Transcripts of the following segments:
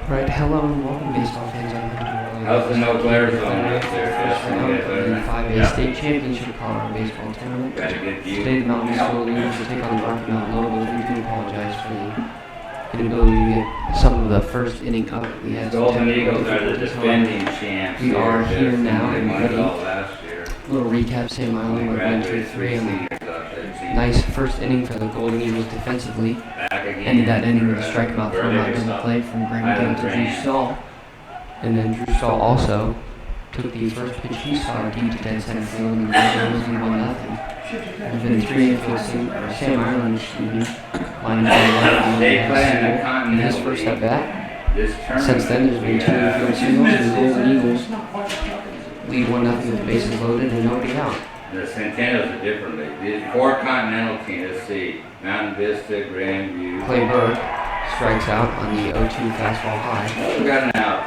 Right, hello and welcome baseball fans. I'm How's the no glare zone up there? the 5A State Championship Colorado Baseball Tournament. Today the Mountain Vista Golden Eagles will take on the Rocky Mountain Lobos. We do apologize for the inability to get some of the first inning up. We had Golden Eagles are the defending champs. We are here now and ready. Last year. Little recap, Sam Island went 1-2-3 on the nice first inning for the Golden Eagles defensively. Ended that inning with a strikeout thrown out double play from Graham Gill to Drew Stahl. And then Drew Stahl also took the first pitch he saw deep to dead center field and the Eagles lead 1-0. There's been 3 infields, Sam Island, lining up in his first at bat. Since then, there's been 2 infield singles, and the Golden Eagles lead 1-0 with bases loaded and nobody out. The Centennials are different league. The 4 Continental teams, let's see, Mountain Vista, Grandview. Clay Burke strikes out on the 0-2 fastball high. We got an out.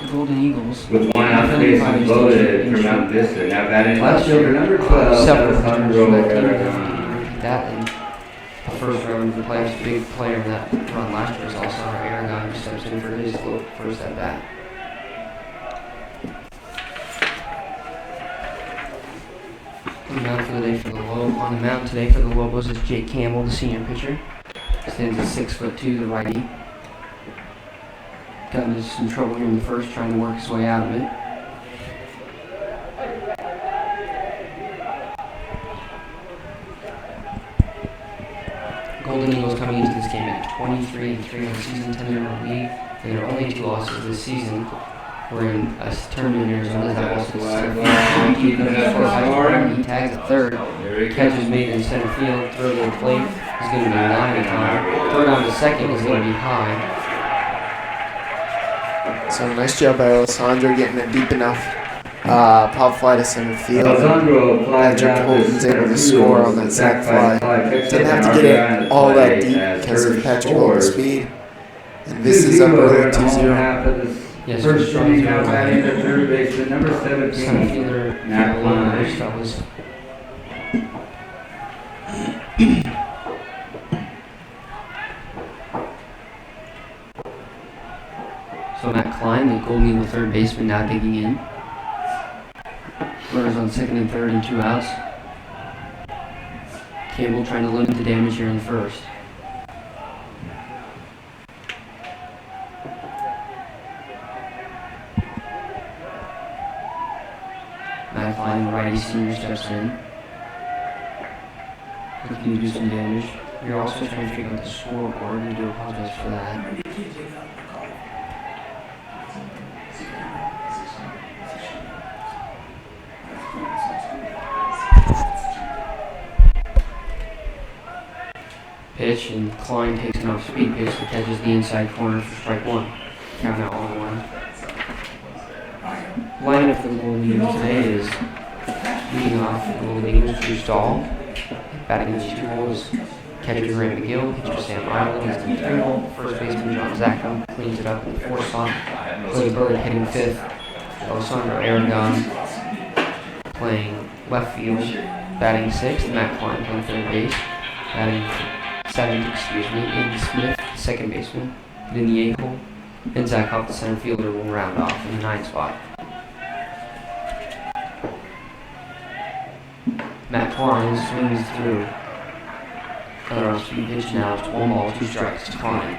The Golden Eagles. With 1 out, bases loaded for Mountain Vista. Now batting left fielder number 12. Several returns from that team. That in the first round of the playoffs, big player in that run last year is also our Aragon, who steps in for his first at bat. On the mound today for the Lobos is Jake Campbell, the senior pitcher. Stands at 6'2", the righty. Got into some trouble here in the first, trying to work his way out of it. Golden Eagles coming into this game at 23-3 on season 10 in our league, and their only 2 losses this season. We're in a tournament in Arizona that also he tags at third. Catch is made in center field. Throw to the plate is going to be 9 and high. Throw down to second is going to be high. So nice job by Alessandro getting it deep enough. Pop fly to center field. Patrick Holton's able to score on that sac fly. Didn't have to get it all that deep because of Patrick Holton's speed. And this is up early 2-0. Yes, first inning now batting to third baseman, number 17, center fielder Matt Klein. That was so Matt Klein, the Golden Eagle third baseman, now digging in. Runners on second and third and 2 outs. Campbell trying to limit the damage here in the first. Matt Klein, the righty senior, steps in. Looking to do some damage. You're also trying to figure out the scoreboard, and I do apologize for that. Pitch, and Klein takes an off-speed pitch that catches the inside corner for strike 1. Count out 1-1. Lineup for the Golden Eagles today is leading off the Golden Eagles, Drew Stahl. Batting in 2 holes, catcher Graham Gill, pitcher Sam Island is the 3 hole. First baseman John Zackham cleans it up in the 4th spot. Clay Burke hitting 5th. Alessandro Aragon playing left field. Batting 6th, Matt Klein playing third base. Batting 7th, Ian Smith, second baseman, in the 8th hole. And Zach Hoff, the center fielder, will round off in the 9th spot. Matt Klein swings through. Another off-speed pitch now. It's 1 ball, 2 strikes to Klein.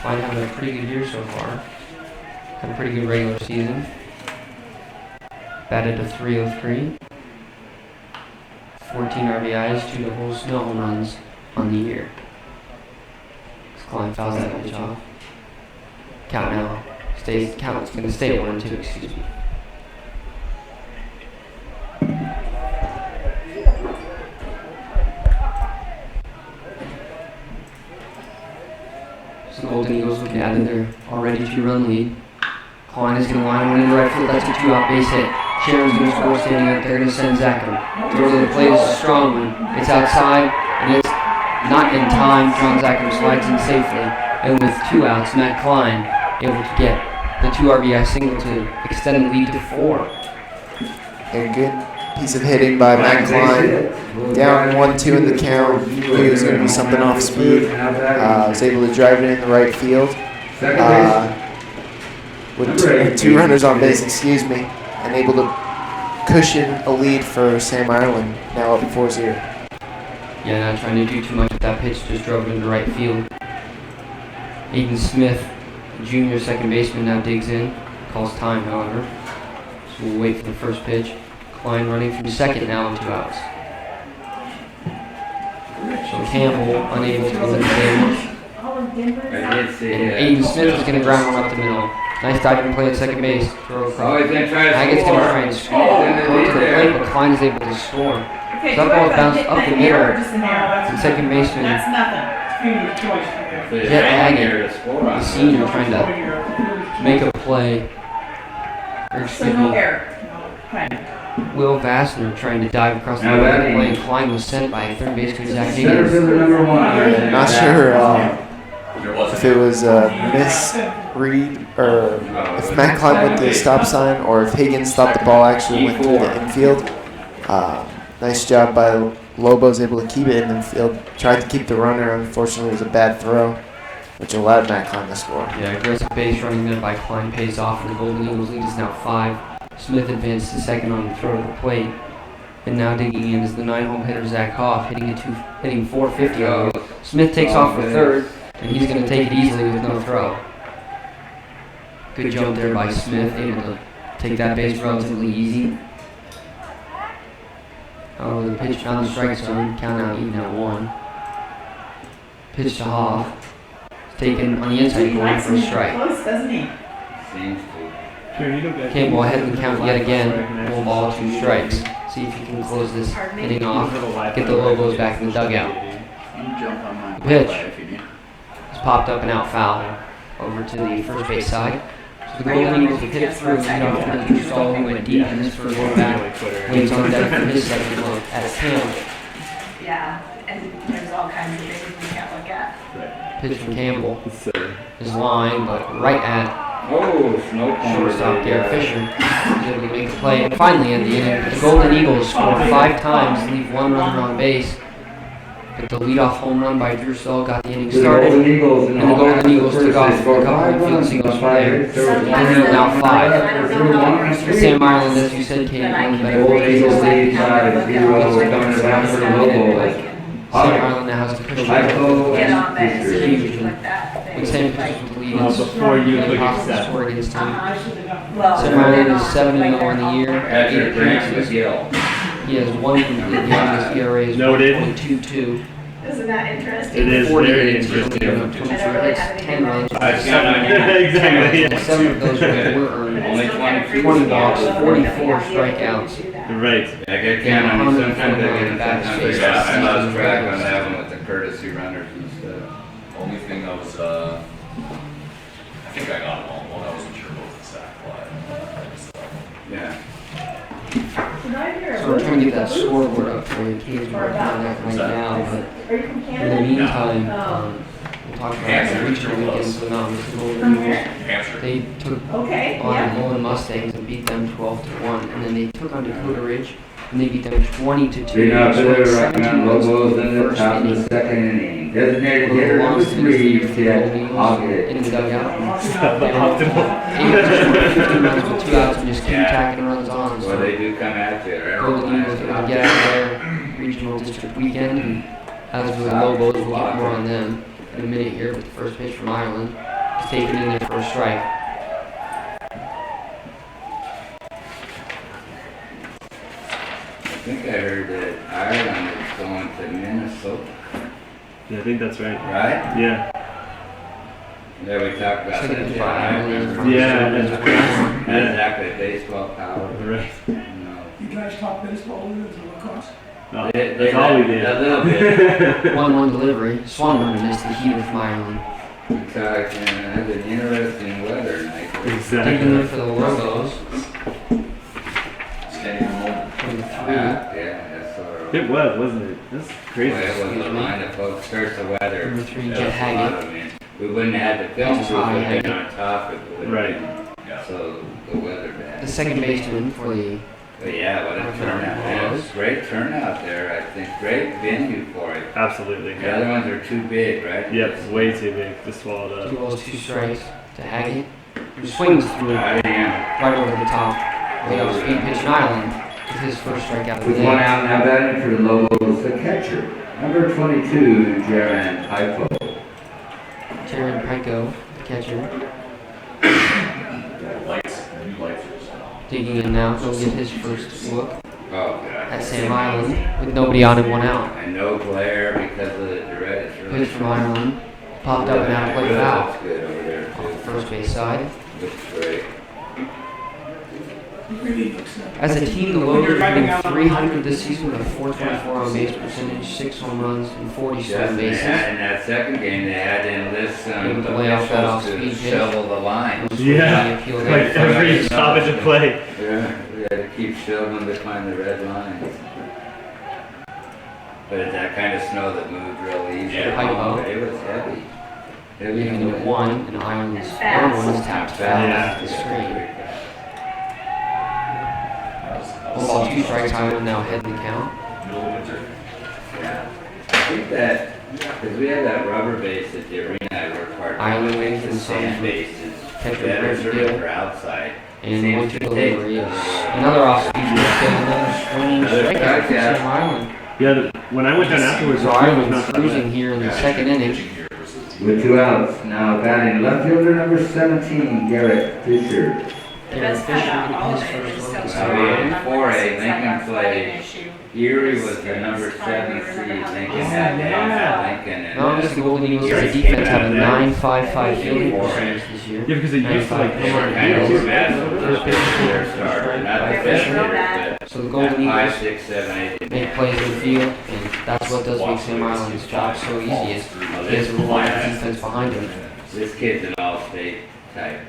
Klein having a pretty good year so far. Had a pretty good regular season. Batted to .303. 14 RBIs, 2 doubles, no home runs on the year. Klein fouls that pitch off. Count now. Count's going to stay at 1-2, excuse me. So the Golden Eagles looking at their already 2-run lead. Klein is going to line one in right field. That's a 2-out base hit. Sharon's going to score standing out there, going to send Zackham. Throws to the plate is a strong one. It's outside, and it's not in time. John Zackham slides in safely. And with 2 outs, Matt Klein able to get the 2 RBI single to extend the lead to 4. A good piece of hitting by Matt Klein. Down 1-2 in the count. Knew he was going to be something off speed. Was able to drive it in the right field. With two runners on base, and able to cushion a lead for Sam Ireland, now up 4-0. Yeah, not trying to do too much with that pitch, just drove it into right field. Aiden Smith, junior second baseman, now digs in. Calls time, however. So we'll wait for the first pitch. Klein running from second now on 2 outs. So Campbell unable to win the game. And Aiden Smith is going to ground one up the middle. Nice diving play at second base. Throw across. Haggett's going to try and score. Go to the plate, but Klein is able to score. So that ball bounced up the middle. And second baseman Jet Haggett, the senior, trying to make a play. Or excuse me, Will Vassner trying to dive across the middle of the play, and Klein was sent by third baseman Zach Higgins. Not sure if it was a misread or if Matt Klein went to the stop sign or if Higgins thought the ball actually went through the infield. Nice job by Lobos, able to keep it in the field. Tried to keep the runner. Unfortunately, it was a bad throw, which allowed Matt Klein to score. Yeah, aggressive base running there by Klein pays off, and the Golden Eagles lead is now 5. Smith advanced to second on the throw to the plate. And now digging in is the 9-hole hitter Zach Hoff, hitting 450. Smith takes off for third, and he's going to take it easily with no throw. Good jump there by Smith, able to take that base relatively easy. Oh, the pitch found the strike zone, count out even at 1. Pitch to Hoff. Taken on the inside corner for a strike. Campbell ahead in the count yet again. 1 ball, 2 strikes. See if he can close this inning off. Get the Lobos back in the dugout. The pitch is popped up and out foul over to the first base side. So the Golden Eagles have hit it through. Lead off to the stall who went deep in this first look back. Waits on deck for his second look at Campbell. Yeah, and there's all kinds of things we can't look at. Pitch from Campbell is line, but right at shortstop Garrett Fisher. He's able to make the play. And finally, at the inning, the Golden Eagles score 5 times, leave 1 runner on base. But the leadoff home run by Drew Stahl got the inning started, and the Golden Eagles took off for a couple of field singles from there. The inning now 5. Sam Ireland, as you said, Kate, one of the better Eagles lead. Sam Ireland now has to push it. With 10 pitches with the lead, it's before you look at impossible to score against him. Sam Ireland is 7-0 on the year. 8 appearances. He has 1 complete game. His ERA is 1.22. Isn't that interesting? It is very interesting. 10 runs. Exactly. 7 of those were earned. Only 20 walks, 44 strikeouts. Right. I get count on you sometimes I lost track on that one with the courtesy runners and stuff. Only thing I was, I think I got them all. One I wasn't sure about the sack fly. Yeah. So we're trying to get that scoreboard up for you. Kate's working on that right now, but in the meantime, we'll talk about the regional weekends with the Golden Eagles. They took on the Mullen Mustangs and beat them 12-1, and then they took on Dakota Ridge and they beat them 20-2. Rocky Mountain Lobos in the top of the second inning. Designated hitter number 3, Ted Hoggett. In the dugout. They were able to score 15 runs with 2 outs and just keep tacking runs on. Well, So they do come at you, right? Golden Eagles able to get out of their regional district weekend, and as with the Lobos, we'll get more on them in a minute here. But the first pitch from Ireland is taken in there for a strike. I think I heard that Ireland is going to Minnesota, Yeah, I think that's right. right? Yeah. Yeah, we talked about Second that. pitch Yeah, by I Ireland. remember. Yeah, That's yeah. exactly baseball power. Right. No. You guys talk baseball with it, lacrosse? No, that's all we did. A little bit. 1-1 delivery. Swan runner missed the heater from Ireland. We talked, had an interesting weather night. Taking Exactly. in for the Lobos. Standing in the moment. 23. Yeah, that's sort of. It was, wasn't it? That's crazy. Well, it was the line of folks, starts the weather. Number 3, That's Jet a lot Haggett. of it. We wouldn't have had the film Just crew high been Haggett. on top of it. Right. also the weather bad. the second baseman for the But yeah, what a turnout. It was great turnout there, I think. Great venue for it. Absolutely. The other ones are too big, right? Yep, way too big to swallow up. 2 balls, 2 strikes to Hackett, who swings through it I am. right over the top. Way off speed pitch in Ireland with his first strikeout of the With one day. out now batting for the Lobos, the catcher, number 22, Jaron Pipo. Jaron Pico, the catcher, Lights, new lights are just on. digging in now. He'll get his first look Oh, at God. Sam Ireland with nobody on and 1 out. And no glare because of the direct. It's really Pitch from Ireland popped up and out of play good. foul That's good over there, off the too. first base side. Looks great. It really looks, As a team, the Lobos are hitting .300 this season with a .424 on base percentage, 6 home runs, and 40 Just stolen in bases. that second game, they had to enlist some Able to lay off that officials off-speed to pitch. shovel the line. Yeah, like every stoppage of play. Yeah, we had to keep shoveling to find the red lines. But it's that kind of snow that moved real easy. Yeah. But it was heavy. Heavy Leaving on it the- at 1, and Ireland's Fast. other one was tapped foul Yeah. off the screen. 1 ball, 2 strikes, Ireland now ahead in the count. Middle of winter. Yeah. I think that, because we had that rubber base at the arena, I worked hard. Ireland wins The and sand some base is catcher better Brent sort Gill. of for outside. And Seems 1-2 to take delivery is the- another off-speed pitch, and another swinging Another strikeout for strikeout. Sam Ireland. Yeah, when I went down afterwards, So the field was Ireland's not that cruising bad. here in the second inning. Pitching here versus With 2 outs, now batting left fielder number 17, Garrett Fisher. The Garrett best Fisher part about all with of his it first is look so at much Sam Oh, yeah. Ireland. number 4A, 6, Lincoln that got played. flooding issue. Erie was the It's number fun, 7 remember seed. how Lincoln they had did down that? at Lincoln. And Not just the Golden Eagles as a defense have a 9.55 fielding percentage this year. Yeah, because it used to like they were kind of massive first pitch to their starter, not the best hitter, So the but Golden 5, Eagles 6, 7, 8. make plays in the field, and that's what does make Sam Ireland's job so easy is he has a reliable defense behind him. This kid's an all-state type.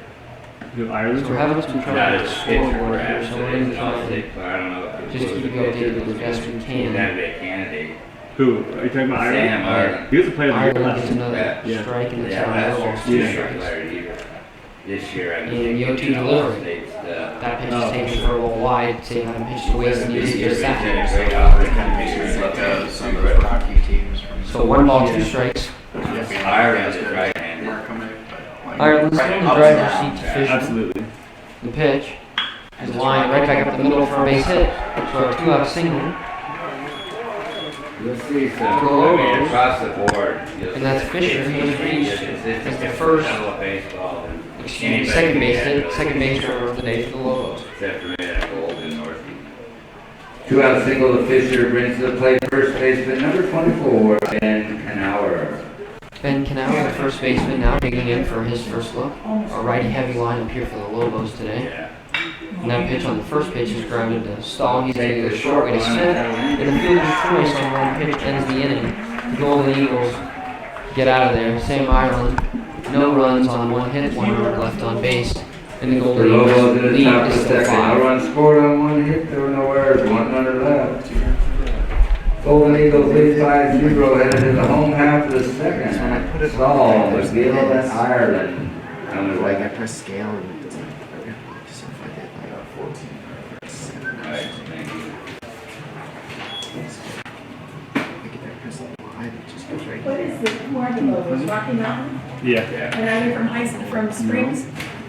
Who, Ireland. So we're having some trouble Not with a the pitcher, scoreboard here, perhaps, so but we're he's going an to try and all-state player. I don't know if just keep you updated as best we He's can. gotta be a candidate. Who? Are you talking about Ireland? Sam Ireland. He was a player of the year Ireland last gets year. another Yeah. strike in the Yeah, town. last Almost year's 2 two strikes. player either. This year, I And mean, the 0-2 you know, delivery. all-state stuff. That pitch Oh, is taken for for a little wide, save him pitch to waste, and he This did year, just he's that. had a great opportunity. Some of the Rocky teams from. So 1 ball, 2 strikes. Ireland is right-handed. Ireland's in the driver's seat to Fisher. Absolutely. The pitch is lined right back up the middle for a base hit. So a 2-out single, You'll see some, Go I mean, Lobos. across the board. you'll And that's see Fisher, it's who was pretty reached consistent as the first- level of baseball and excuse me, anybody second can base get hit, really second base runner of the day for the Lobos. Except for maybe that Golden North. 2-out single to Fisher brings to the plate first baseman number 24, Ben Knauer. Ben Canal, the first baseman, now digging in for his first look. A righty-heavy lineup here for the Lobos today. Yeah. And that pitch on the first pitch is grounded to Stahl. He's going to go short way to Smith. And the fielder's choice on one pitch ends the inning. The Golden Eagles get out of there. Sam Ireland, no runs on 1 hit, 1 runner left on base. And the The Golden Lobos Eagles in the lead top of is the still second. No 5. run scored on 1 hit, there were no errors, 1 runner left. Golden Eagles lead 5-0 headed to the home half of the second. Saul, McGill, and Ireland. Like I press scale and it doesn't. So if I did like 14 or 7, Right, thank you. I get that press wide, it just goes right What here. is the, who are the Lobos? Rocky Mountain? Yeah. Yeah. And are they from from Springs?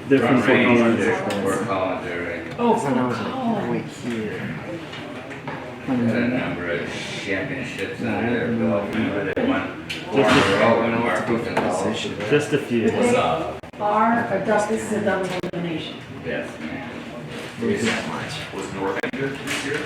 They're from Fort Collins. Fort Collins area. Oh, So now it's like Collins. right here. Had a number of championships under their belt. Remember they won 4 in a row when Mark was in college. Just a few. They are a double, this is a double elimination. Yes, man. Was North any good this year?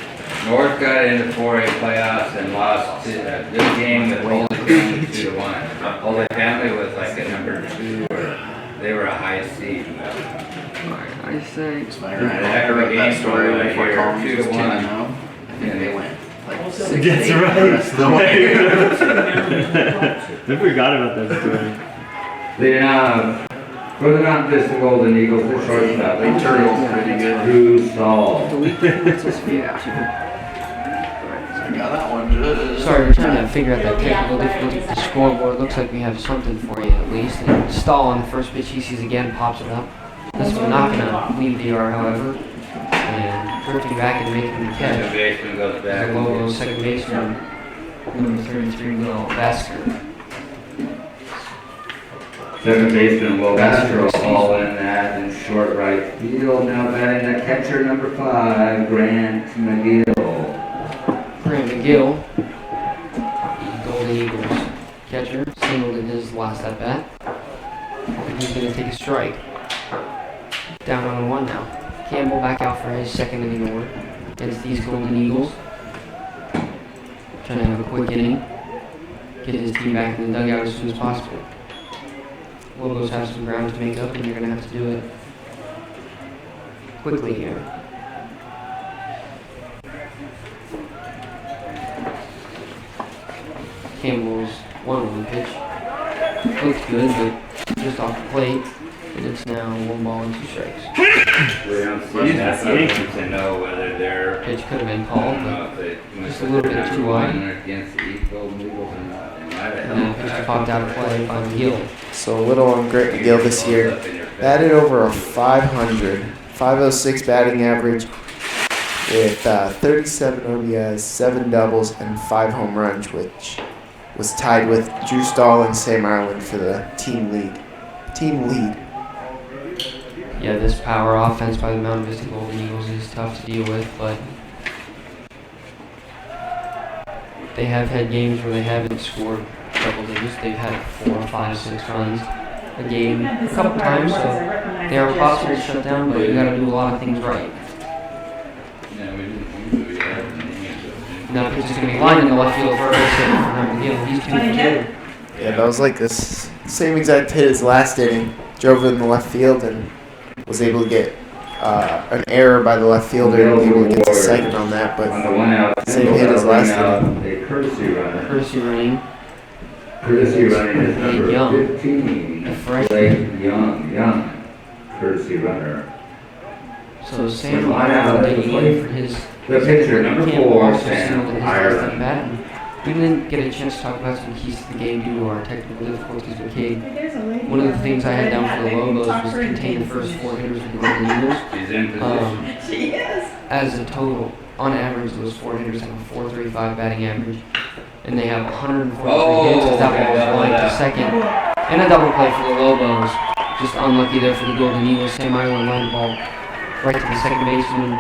North got into 4A playoffs and lost a good game with Holy Family 2-1. Holy Family was like a number 2, or they were a high seed. I say. It's my Yeah, right. that I heard game that story right before here, Collins 2 was to 10 1. and 0. I think they went like 6 That's to 8 right. the rest of the way. I forgot about that story. They for the Mountain Vista Golden Eagles, the shortstop, They turned pretty good. Drew Saul. Yeah. I got that one. Sorry, we're trying to figure out that technical difficulty with the scoreboard. Looks like we have something for you at least. And Stahl on the first pitch he sees again pops it up. This one not gonna leave the yard, however, and drifting back and making the Second catch. baseman goes back. The Lobos second baseman, number 33, Will Vasker. Second baseman Will Castro all in that in short right field. Now batting the catcher number 5, Grant McGill. Grant McGill, the Golden Eagles catcher, singled in his last at bat. And he's going to take a strike. Down on 1 now. Campbell back out for his second inning of work against these Golden Eagles. Trying to have a quick inning. Get his team back in the dugout as soon as possible. Lobos have some ground to make up, and you're going to have to do it quickly here. Campbell's 1-1 pitch. Looks good, but just off the plate. And it's now 1 ball and 2 strikes. We don't see enough of them to know whether they're Pitch could have been called, but just a little bit too wide. Against the Golden Eagles or not. And then pitch popped out of play by McGill. So a little on Grant McGill this year. Batted over a 500, 506 batting average with 37 OBS, 7 doubles, and 5 home runs, which was tied with Drew Stahl and Sam Ireland for the team lead. Yeah, this power offense by the Mountain Vista Golden Eagles is tough to deal with, but they have had games where they haven't scored double digits. They've had 4, 5, 6 runs a game a couple times, so they are possible to shut down, but you got to do a lot of things right. Now the pitch is going to be lined in the left field for a base hit from McGill. He's 2 for 2. Yeah, that was like this same exact hit as last inning. Drove it in the left field and was able to get an error by the left fielder and able to get to second on that, but On the 1 out, same hit as last inning. A courtesy runner. Courtesy running. Courtesy running is number Young. 15. The freshman. Blake Young. Courtesy runner. So Sam Ireland digging in for his The pitcher, number Campbell 4, also singled in Sam his last at Ireland. bat. We didn't get a chance to talk about some keys to the game due to our technical difficulties with Cade. One of the things I had down for the Lobos was contain the first 4 hitters of the Golden Eagles. He's in position. She is. As a total, on average, those 4 hitters have a 4.35 batting average, and they have 143 hits as that ball was flying to second, and a double play for the Lobos. Just unlucky there for the Golden Eagles. Sam Ireland lined the ball right to the second baseman,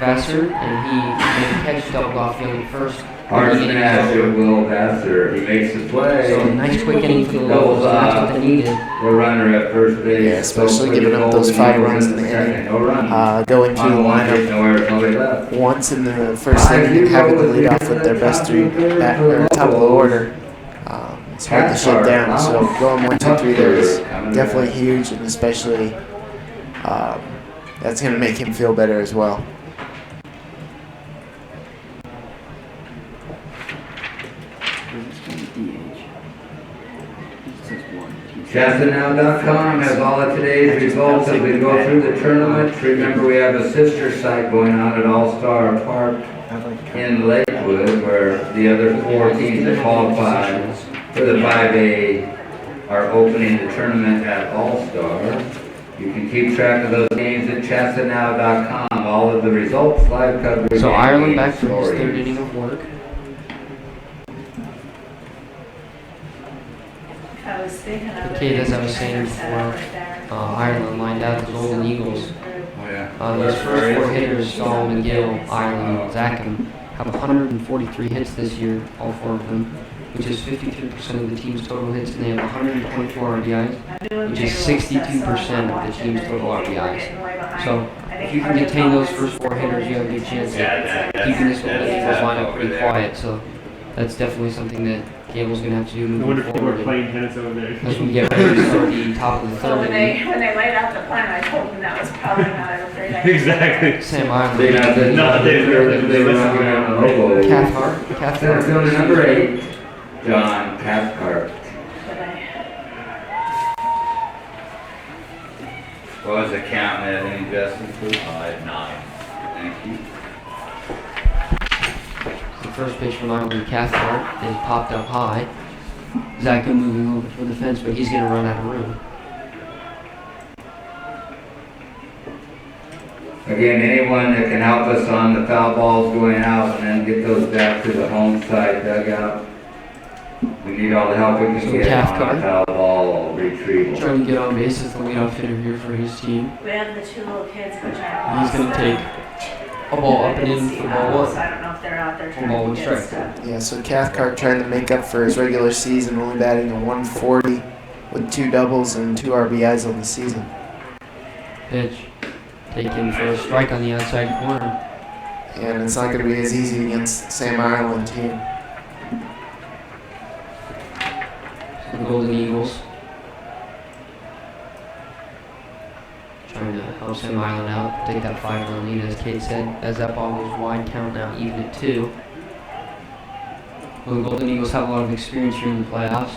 Vassar, and he made a catch, doubled off Young at first. Hard smash to Will Vassar. He makes the play. So a nice quick inning for the Lobos. That's what they needed. The runner at first base. Yeah, especially giving up those 5 runs in the inning. No run. Going to the lineup Nowhere, nobody left. once in the first inning and having to lead off with their best 3 or top of the order. It's hard to shut down, so going 1, 2, 3 there is definitely huge, and especially that's going to make him feel better as well. CHSAA.com has all of today's results as we go through the tournament. Remember, we have a sister site going on at All-Star Park in Lakewood, where the other 4 teams that qualified for the 5A are opening the tournament at All-Star. You can keep track of those games at CHSAA.com. All of the results, live coverage. So and Ireland game back for his stories. 3rd inning of work. I was thinking of it. Okay, as I was saying before, Ireland lined out the Golden Eagles. Those first 4 hitters, Stahl, McGill, Ireland, and Zackham, have 143 hits this year, all 4 of them, which is 53% of the team's total hits, and they have 124 RBIs, which is 62% of the team's total RBIs. So if you can contain those first 4 hitters, you have a good chance of keeping this Golden Eagles lineup pretty quiet. So that's definitely something that Cable's going to have to do I moving wonder if people are forward playing tennis over there. as we get ready to start the top of the So 3rd when inning. they laid out the plan, I told them that was probably not a great idea. Exactly. Sam They Ireland, have the, Not that they were listen. knocking on the Lobos. Cathcart, Center Cathcart. fielder number 8, John Cathcart. But What was the count at any Justin, please? I had 9. Thank you. The first pitch from Ireland, Cathcart, is popped up high. Zacko moving over toward the fence, but he's going to run out of room. Again, anyone that can help us on the foul balls going out and then get those back to the home side dugout. We need all the help we can So get on Cathcart. the foul ball retrieval. Trying to get on base as the leadoff hitter here for his team. We have the two little kids which He's going to take a ball up and in for ball So one. I don't know if they're out there For ball trying one to strike. get stuff. Yeah, so Cathcart trying to make up for his regular season, only batting a 140 with 2 doubles and 2 RBIs on the season. Pitch. Taken for a strike on the outside corner. And it's not going to be as easy against Sam Ireland team. The Golden Eagles. Trying to help Sam Island out, take that 5-run lead, as Kate said. As that ball goes wide, count now even at 2. Well, the Golden Eagles have a lot of experience here in the playoffs.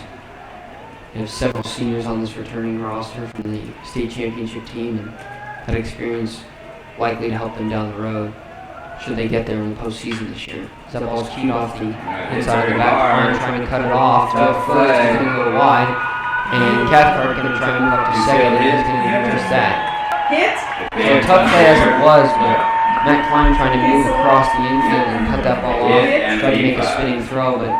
They have several seniors on this returning roster from the state championship team, and that experience likely to help them down the road should they get there in the postseason this year. As that ball's keyed off the inside of the back corner, trying to cut it off. To first, it's going to go wide. And Cathcart going to try and move up to second, and he's going to do just that. Hit? So a tough play as it was, but Matt Klein trying to move across the infield and cut that ball off. Tried to make a spinning throw, but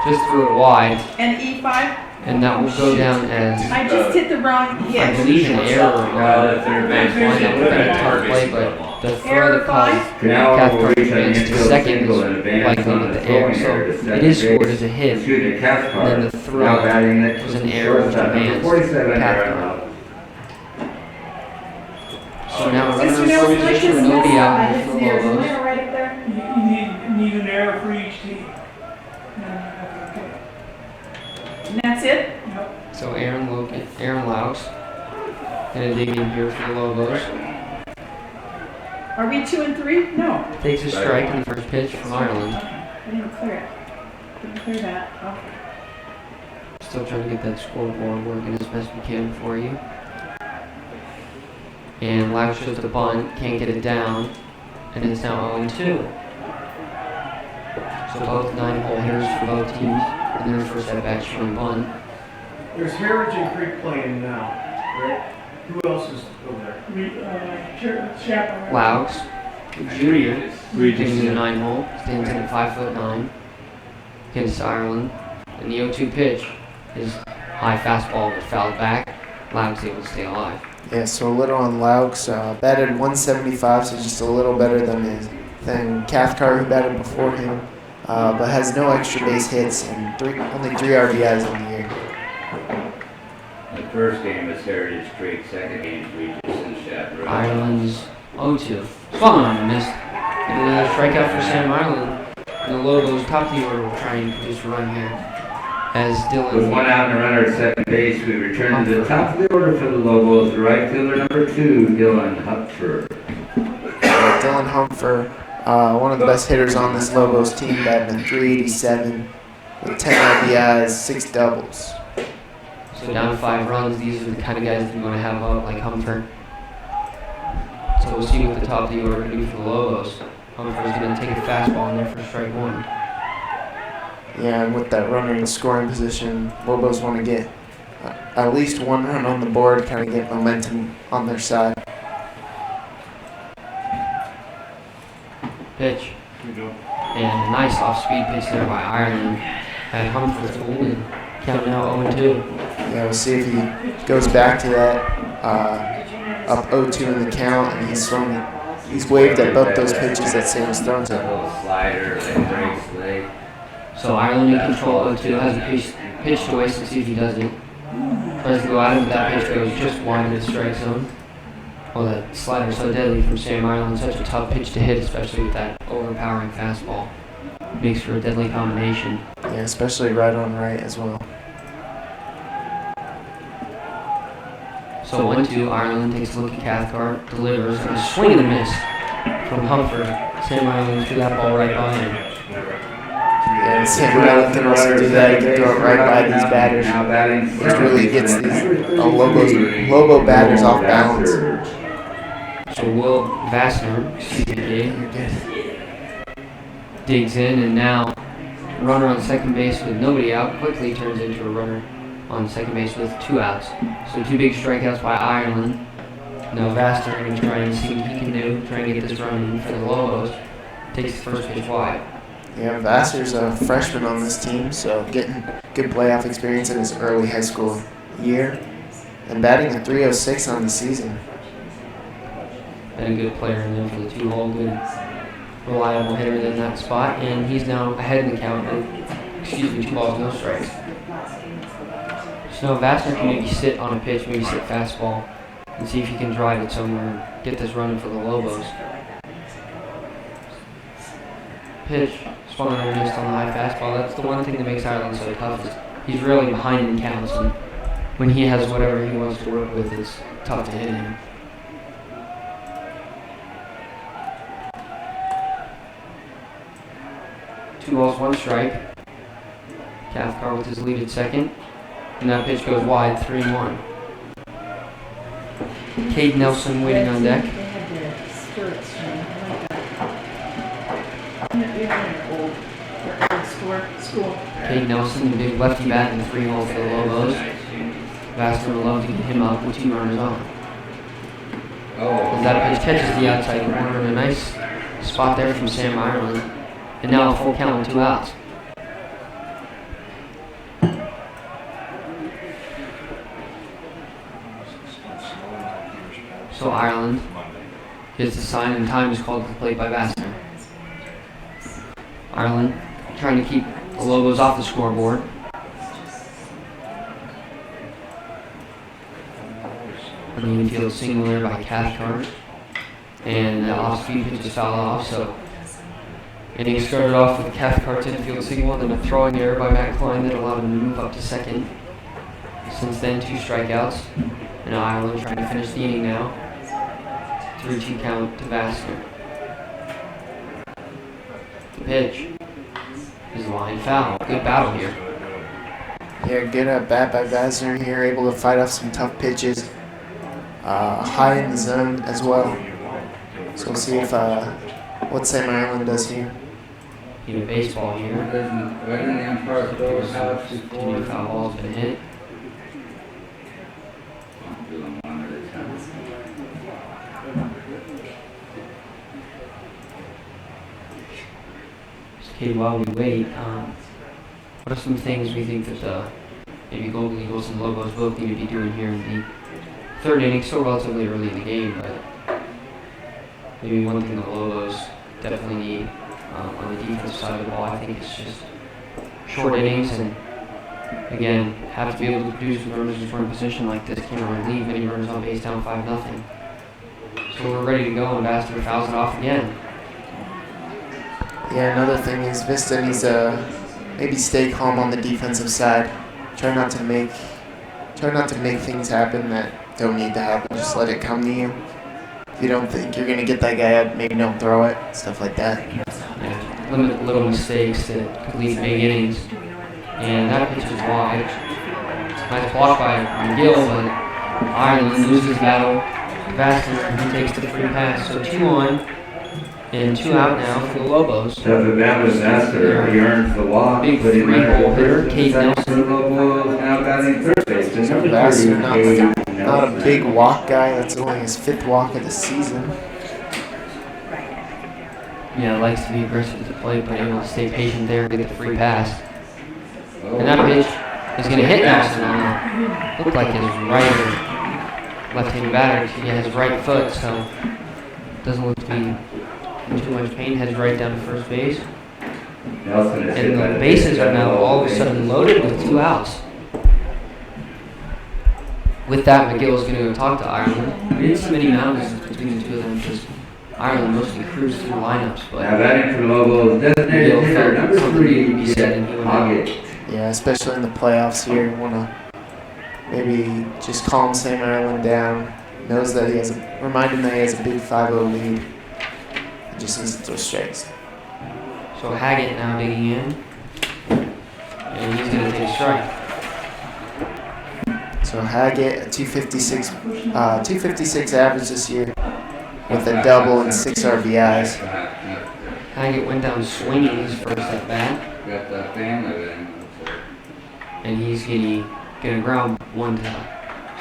just threw it wide. And E5? And that will go down as, I just hit the wrong I hit. believe, an error. Well, the third base That would have been a tough play, but the throw Error that caused 5? Now we'll Cathcart reach an advance to infield second single is and advance likely on with the the error. throwing So error to it second is scored base. as a hit. Excuse me, Cathcart. And then the throw Now batting next was to an the error which shortstop, number advanced 47 Cathcart. error out. So now Is runner in there no scoring like position this with nobody out mess here for up? There's Lobos. zero right up there. You need an error for each team. Okay. And that's it? Yep. So Aaron Laux gonna dig in here for the Lobos. Are we 2 and 3? No. Takes a strike in the first pitch from Ireland. I didn't clear it. Didn't clear that. Okay. Still trying to get that scoreboard working as best we can for you. And Laux shows the bunt, can't get it down, and it's now 0-2. So both 9-hole hitters for both teams in their first at bat showing bunt. There's Heritage and Creek playing now, right? Who else is over there? Chaparral. Laux, junior, taking the 9-hole, stands in at 5'9", against Ireland. And the 0-2 pitch is high fastball but fouled back. Laux able to stay alive. Yeah, so a little on Laux. Batted 175, so just a little better than Cathcart, who batted before him. But has no extra base hits and only 3 RBIs on the year. The first game is Heritage Creek, second game is Regis and Chaparral. Ireland's 0-2. Swung on and missed. And another strikeout for Sam Ireland. And the Lobos top of the order will try and produce a run here. As With one Dylan out and a runner at second base, we return to the top of the order for the Lobos, right fielder number 2, Dylan Hupfer. Dylan Humpher, one of the best hitters on this Lobos team, batting a 387 with 10 RBIs, 6 doubles. so down 5 runs. These are the kind of guys that you want to have out, like Humfer. So we'll see what the top of the order can do for the Lobos. Humfer's going to take a fastball in there for strike 1. Yeah, and with that runner in scoring position, Lobos want to get at least 1 run on the board, kind of get momentum on their side. Pitch. And a nice off-speed pitch there by Ireland. Had Humfer fooled and count now 0-2. Yeah, we'll see if he goes back to that up 0-2 in the count, and he's waved at both those pitches that Sam has thrown to him. Little slider, leg breaks, leg. So Ireland in control 0-2, has a pitch to waste to see if he does it. Tries to go at him, but that pitch goes just wide of the strike zone. Oh, that slider so deadly from Sam Ireland, such a tough pitch to hit, especially with that overpowering fastball. Makes for a deadly combination. Yeah, especially right on right as well. So 1-2, Ireland takes a look at Cathcart, delivers, and a swing and a miss from Humfer. Sam Ireland threw that ball right by him. Yeah, and Sam Ireland can also do that. He can throw it right by these batters, Now batting which really gets these Lobo batters off balance. So Will Vassner, digs in, and now runner on second base with nobody out quickly turns into a runner on second base with 2 outs. So 2 big strikeouts by Ireland. Now Vassar going to try and see what he can do, try and get this running for the Lobos. Takes the first pitch wide. Yeah, Vassar's a freshman on this team, so getting good playoff experience in his early high school year. And batting a 306 on the season. Been a good player in there for the 2-hole, good, reliable hitter in that spot. And he's now ahead in the count. 2 balls, no strikes. So Vassar can maybe sit on a pitch, maybe sit fastball, and see if he can drive it somewhere, get this running for the Lobos. Pitch, swung and missed on the high fastball. That's the one thing that makes Ireland so tough is he's really behind in counts, and when he has whatever he wants to work with, it's tough to hit him. Two balls, one strike. Cathcart with his lead at second. And that pitch goes wide, 3-1. Cade Nelson waiting on deck. They had their skirts, you know, like that. They had an old school. Cade Nelson, the big lefty bat in the 3-hole for the Lobos. Vassar would love to get him up with 2 runners on. As that pitch catches the outside corner, and a nice spot there from Sam Ireland. And now a full count with 2 outs. So Ireland gets the sign and time is called to the plate by Vassar. Ireland trying to keep the Lobos off the scoreboard. An infield single there by Cathcart. And the off-speed pitch is fouled off, so inning started off with Cathcart's infield single, then a throwing error by Matt Klein that allowed him to move up to second. Since then, 2 strikeouts. And Ireland trying to finish the inning now. 3-2 count to Vassar. The pitch is line foul. Good battle here. Yeah, good at bat by Vassar here, able to fight off some tough pitches. High in the zone as well. So we'll see if what Sam Ireland does here. In baseball here. Too many foul balls been hit. Okay, while we wait, what are some things we think that maybe Golden Eagles and Lobos both need to be doing here in the 3rd inning? Still relatively early in the game, but maybe one thing the Lobos definitely need on the defensive side of the ball, I think it's just short innings and, again, have to be able to produce with runners in scoring position like this. Can't really leave any runners on base down 5-0. So we're ready to go, and Vassar fouls it off again. Yeah, another thing is Vista needs to maybe stay calm on the defensive side. Try not to make things happen that don't need to happen. Just let it come to you. If you don't think you're gonna get that guy out, maybe don't throw it. Stuff like that. Yeah, limit little mistakes that could lead to big innings. And that pitch is wide. Nice block by McGill, but Ireland loses battle. Vassar takes the free pass. So 2-1 and 2 out now for the Lobos. So the bat was Vassar, he earns the walk. Big put him right 3-hole hitter, over. Cade Nelson. The Lobos now batting third base. The number Vassar, 30, not a big walk guy. That's only his 5th walk of the season. Yeah, likes to be aggressive at the plate, but able to stay patient there and get the free pass. And that pitch is going to hit Nelson. Looked like his right or left-handed batter. He has his right foot, so doesn't look to be in too much pain. Heads right down to first base. Nelson is hit And by the the bases pitch are now all of a sudden loaded with 2 outs. With that, McGill is going to go talk to Ireland. We didn't see many mountains between the two of them because Ireland mostly cruised through lineups, Now but batting for Lobos, designated McGill hitter, felt number something needed to 3, be said and he went out. Hoggett. Yeah, especially in the playoffs here. You want to maybe just calm Sam Ireland down. Knows that remind him that he has a big 5-0 lead. He just needs to throw strikes. So Haggett now digging in, and he's going to take a strike. So Haggett, a 256 average this year with a double and 6 RBIs. Haggett went down swinging his first at bat, Got the family then. and he's going to ground one to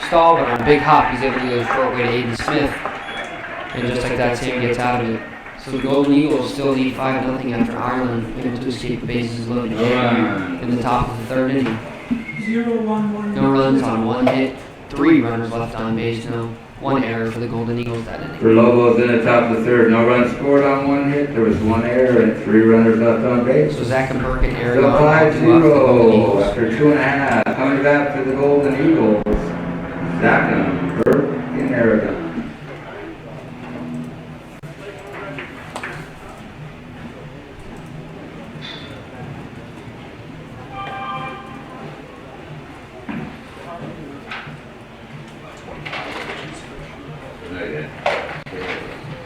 stall, but on a big hop, he's able to go short way to Aiden Smith. And just like that, Sam gets out of it. So the Golden Eagles still lead 5-0 after Ireland able to escape the bases loaded in the top of the third inning. 0-1-1. No runs on 1 hit, 3 runners left on base, no 1 error for the Golden Eagles that inning. For Lobos in the top of the third, no runs scored on 1 hit. There was 1 error and 3 runners left on base. So Zach and Burke and So Aragon are 2 up for the Golden 5-0 Eagles. after 2.5. Coming back for the Golden Eagles. Zackham, Burke, and Aragon.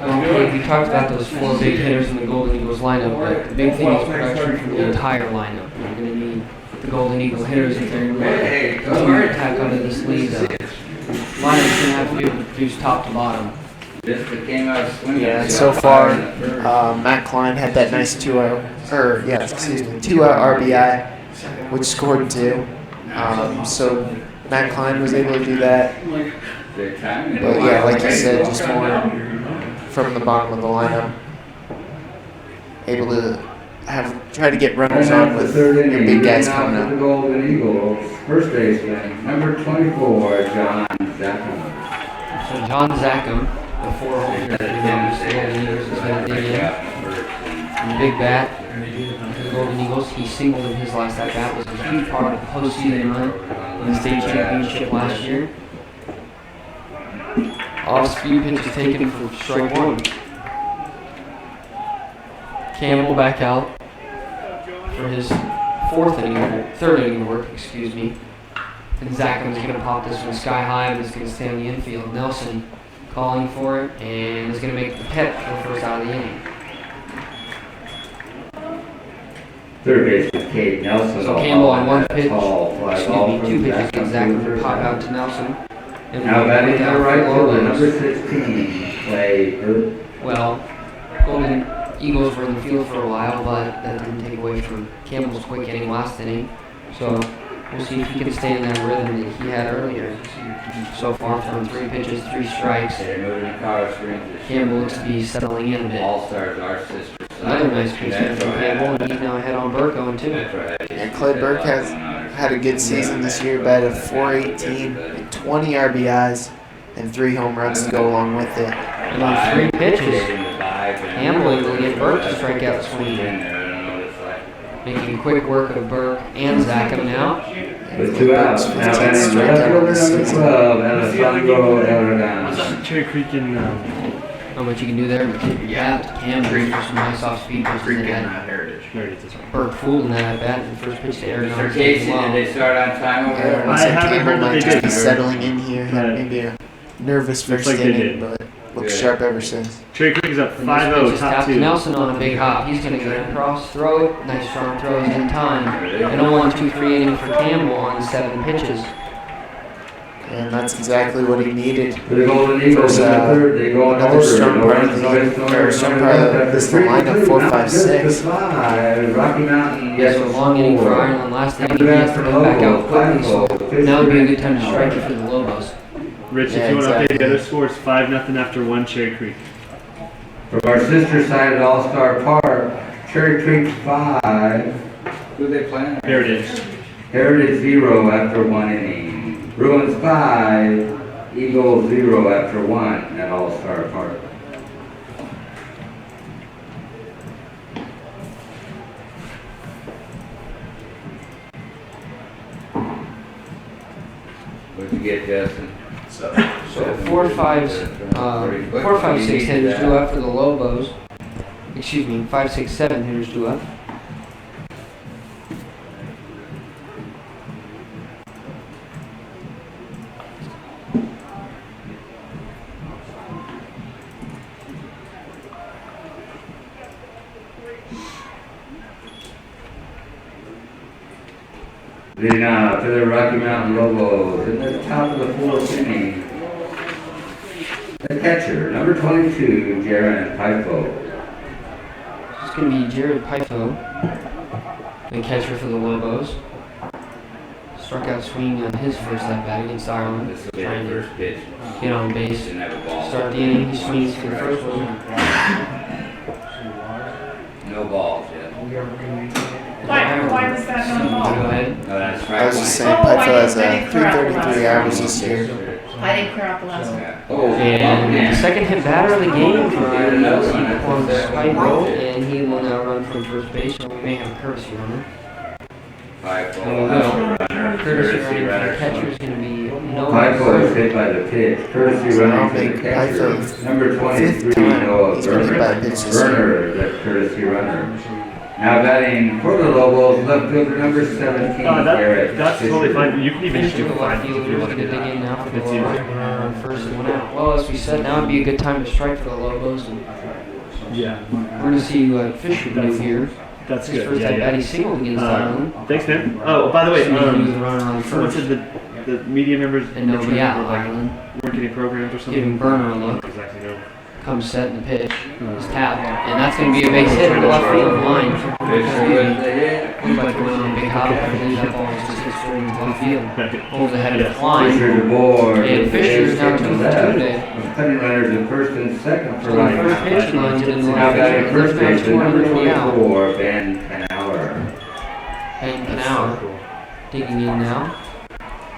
Okay, we talked about those 4 big hitters in the Golden Eagles lineup, but the big thing is production from the entire lineup. We're going to need the Golden Eagle hitters if they're going to continue to attack under this lead. Lineup's going to have to be able to produce top to bottom. Vista came out swinging. Yeah, and so far, Matt Klein had that nice 2-out RBI, which scored 2. So Matt Klein was able to do that. But yeah, like you said, just more from the bottom of the lineup. Able to try to get runners on with your big guys coming The up. Golden Eagles, first baseman, number 24, John Zackham. So John Zackham, the 4-hole hitter for the Golden Eagles, is going to dig in. And the big bat for the Golden Eagles, he singled in his last at-bat, was a huge part of the postseason run in the state championship last year. Off-speed pitch is taken for strike 1. Campbell back out for his third inning work, excuse me. And Zackham's going to pop this one sky high and is going to stay on the infield. Nelson calling for it and is going to make the catch for the first out of the inning. Third baseman, Kate Nelson. So Campbell on 1 pitch, Excuse me, 2 pitches, gets Zackham to pop out to Nelson. And Now batting down the for right fielder, Lobos. number 16, Clay Burke. Well, Golden Eagles were in the field for a while, but that didn't take away from Campbell's quick inning last inning. So we'll see if he can stay in that rhythm that he had earlier. So far, thrown 3 pitches, 3 strikes. Campbell looks to be settling in a bit. All-Stars, our sister. Another nice pitch there from Campbell, and he's now ahead on Burke 0-2. And Clay Burke has had a good season this year, batted .418, and 20 RBIs, and 3 home runs to go along with it. And on 3 pitches, Campbell able to get Burke to strike out swinging. Making quick work of Burke and Zackham now. With 2 outs, now batting the left fielder, number 12, Alessandro Aragon. Cherry Creek and Not much you can do there, but Campbell for some nice off-speed pitches ahead. Burke fooled in that at bat, and the first pitch to Aragon. Mr. Casey, did they start on time over Yeah, there? looks I like haven't Campbell heard that might they just did. be settling in here. Had Right. maybe a nervous first like they inning, did. but looks sharp ever since. Cherry Creek is up And this pitch 5-0, is top tapped to 2. Nelson on a big hop. He's going to get across, throw it. Nice strong throws in time. An 0-1-2-3 inning for Campbell on 7 pitches. And that's exactly what he needed. For the Golden Eagles, in the third, they go in Another order. strong No part runs, of no hits, no errors, strong no part of errors. this After lineup, 3-2, 4, Mount 5, Vista 6. Five, Rocky Mountain, Yes, a long inning for Ireland last inning. He has to come back out quickly, so now would be a good time to strike it for the Lobos. Rich, Yeah, if you want to update exactly. the other scores, 5-0 after 1 Cherry Creek. From our sister side at All-Star Park, Cherry Creek 5. Who they playing? Heritage. Heritage 0 after 1 inning. Bruins 5, Eagles 0 after 1 at All-Star Park. What'd you get, Justin? So 4, 5, 6 hitters due up for the Lobos. Excuse me, 5, 6, 7 hitters due up. Then for the Rocky Mountain Lobos, in the top of the 4th inning, the catcher, number 22, Jaron Pifo. It's going to be Jared Pifo, the catcher for the Lobos. Struck out swinging on his first at bat against Ireland. This will be the Trying to first pitch. get on base. Didn't have a ball. Start the inning. He swings for the first one. No balls yet. Why was that not a Go ball? ahead. No, that's I right. was just saying, Pikeville has a 333 average this year. I didn't clear out the last one. Oh, And the second hit batter of the game for Ireland. Another He one. performed a spike roll, and he will now run from first base. So we may have a courtesy runner. 5-4. And we will. Runner, Courtesy courtesy runner for the runner. catcher is going to be Noah. 5-4 is hit by the pitch. Courtesy So running I'll for the make catcher. Pikeville Number 23, fifth time Noah he's been hit by a pitch this year. Burner, the courtesy runner. Now batting for the Lobos, left fielder number 17, Garrett. That's totally fine. You can even Finish just do to the five left if field. you We're want going to to do dig in that. now for the It's Lobos. easy. Runner on first and one out. Well, as we said, now would be a good time to strike for the Lobos. And Yeah, we're going to see what Fisher can do here. that's His good. first Yeah, at bat, yeah. he singled against Ireland. Thanks, man. Oh, by the way, So he was the runner on someone first. said the media members And nobody out. were like Ireland weren't getting programs or something. giving Burner a look. Exactly. No. Comes set in the pitch. He's tapped. And that's going to be a base hit to left field line. Fisher with the hit. Looks like we're on a big hop. I believe that ball is just hit straight into left field. Pulls ahead of the line. Fisher to board. And Fisher's now 2 for 2 today. Cutting runners at first and second for So the Rocky first Mountain. pitch line to the Now left batting field. first Left base, field, number 2 out. 24, Ben Canauer. And Canal digging in now.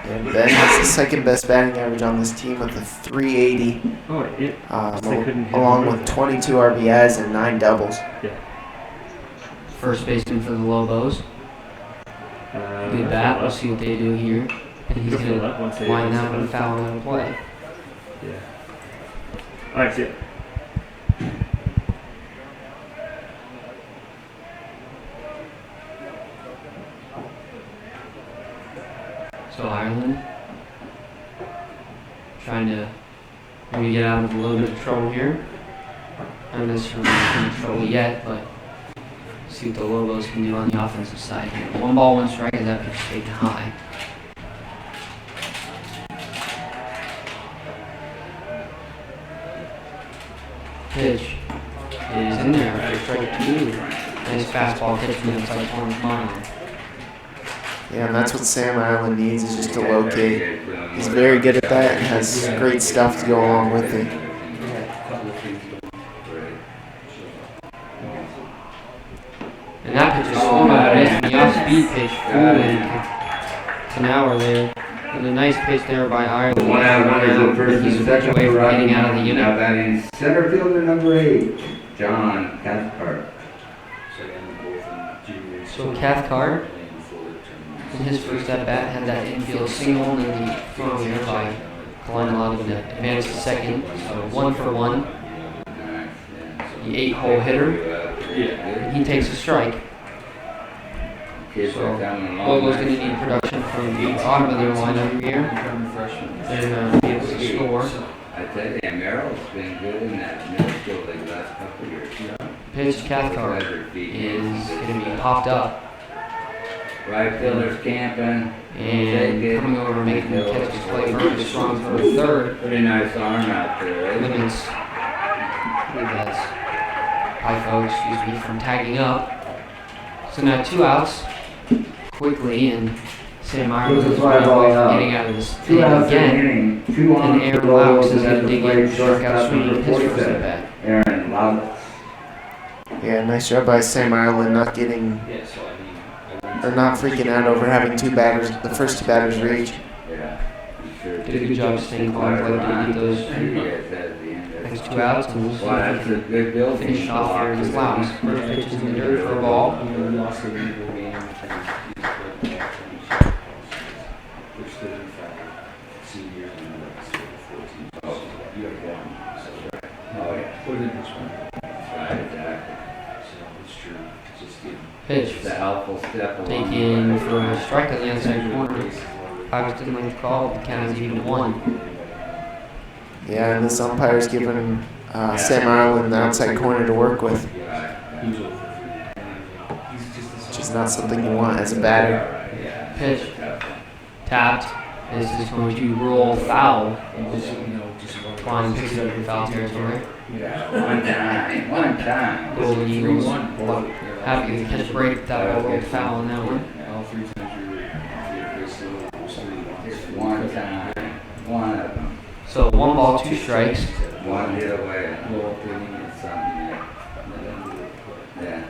And Ben has the second best batting average on this team with a 380, Oh, it. They couldn't hit along him. with 22 RBIs and 9 doubles. First baseman for the Lobos. Good bat. We'll see what they do here. And he's going to line that one foul out of play. Yeah. All right, see ya. So Ireland trying to maybe get out of a little bit of trouble here. Not necessarily in trouble yet, but see what the Lobos can do on the offensive side here. 1 ball, 1 strike as that pitch stayed high. Pitch is in there for strike 2. Nice fastball hit from the outside corner of Marlin. Yeah, and that's what Sam Ireland needs, is just to locate. He's very good at that and has great stuff to go along with it. And that pitch is swung out of the off-speed pitch fooling Canauer there. And a nice pitch there by Ireland. 1 out, runners at first He's and a second away for from Rocky getting out of the Mountain. Now unit. batting center fielder number 8, John Cathcart. So Cathcart, in his first at bat, had that infield single and then the throw here by Kalina to advance to second. So 1 for 1. The 8-hole hitter. He takes a strike. So Lobos going to need production from the bottom of their lineup here. They're going to be able to score. I tell you, Merrill's been good in that middle field the last couple of years. Pitch Cathcart is going to be popped up. Right fielder's camping. And coming over making the catch his play first, strong for the third. Pretty nice arm out there. isn't it? Limits, I believe that's from tagging up. So now 2 outs quickly, and Sam Ireland is right away from getting out of this Two thing outs in the again. inning. 2 on And the Aaron Lobos, Laux is and going at to the dig plate, in, strike out shortstop swinging number his first 47, at bat. Aaron Laux. Yeah, nice job by Sam Ireland not getting, or not freaking out over having 2 batters, the first 2 batters reach. Yeah. he sure Did a good job staying calm, like to get those next 2 outs, and we'll see Well, if that's we a good building. can finish off here against Laux. First pitch is in the dirt for a ball. Oh, yeah. Right, exactly. Pitch It's a helpful step along the taken way. for a strike on the outside corner. Pirates didn't like the call, the count is even 1. Yeah, and this umpire's giving Sam Ireland the outside corner to work with, which is not something you want as a batter. Pitch tapped. This is going to roll foul. Klein picks it up in foul territory. One time. Golden Eagles happy to catch a break without a rolled foul on that one. one time, one of them. So 1 ball, 2 strikes. One hit away. Something, yeah.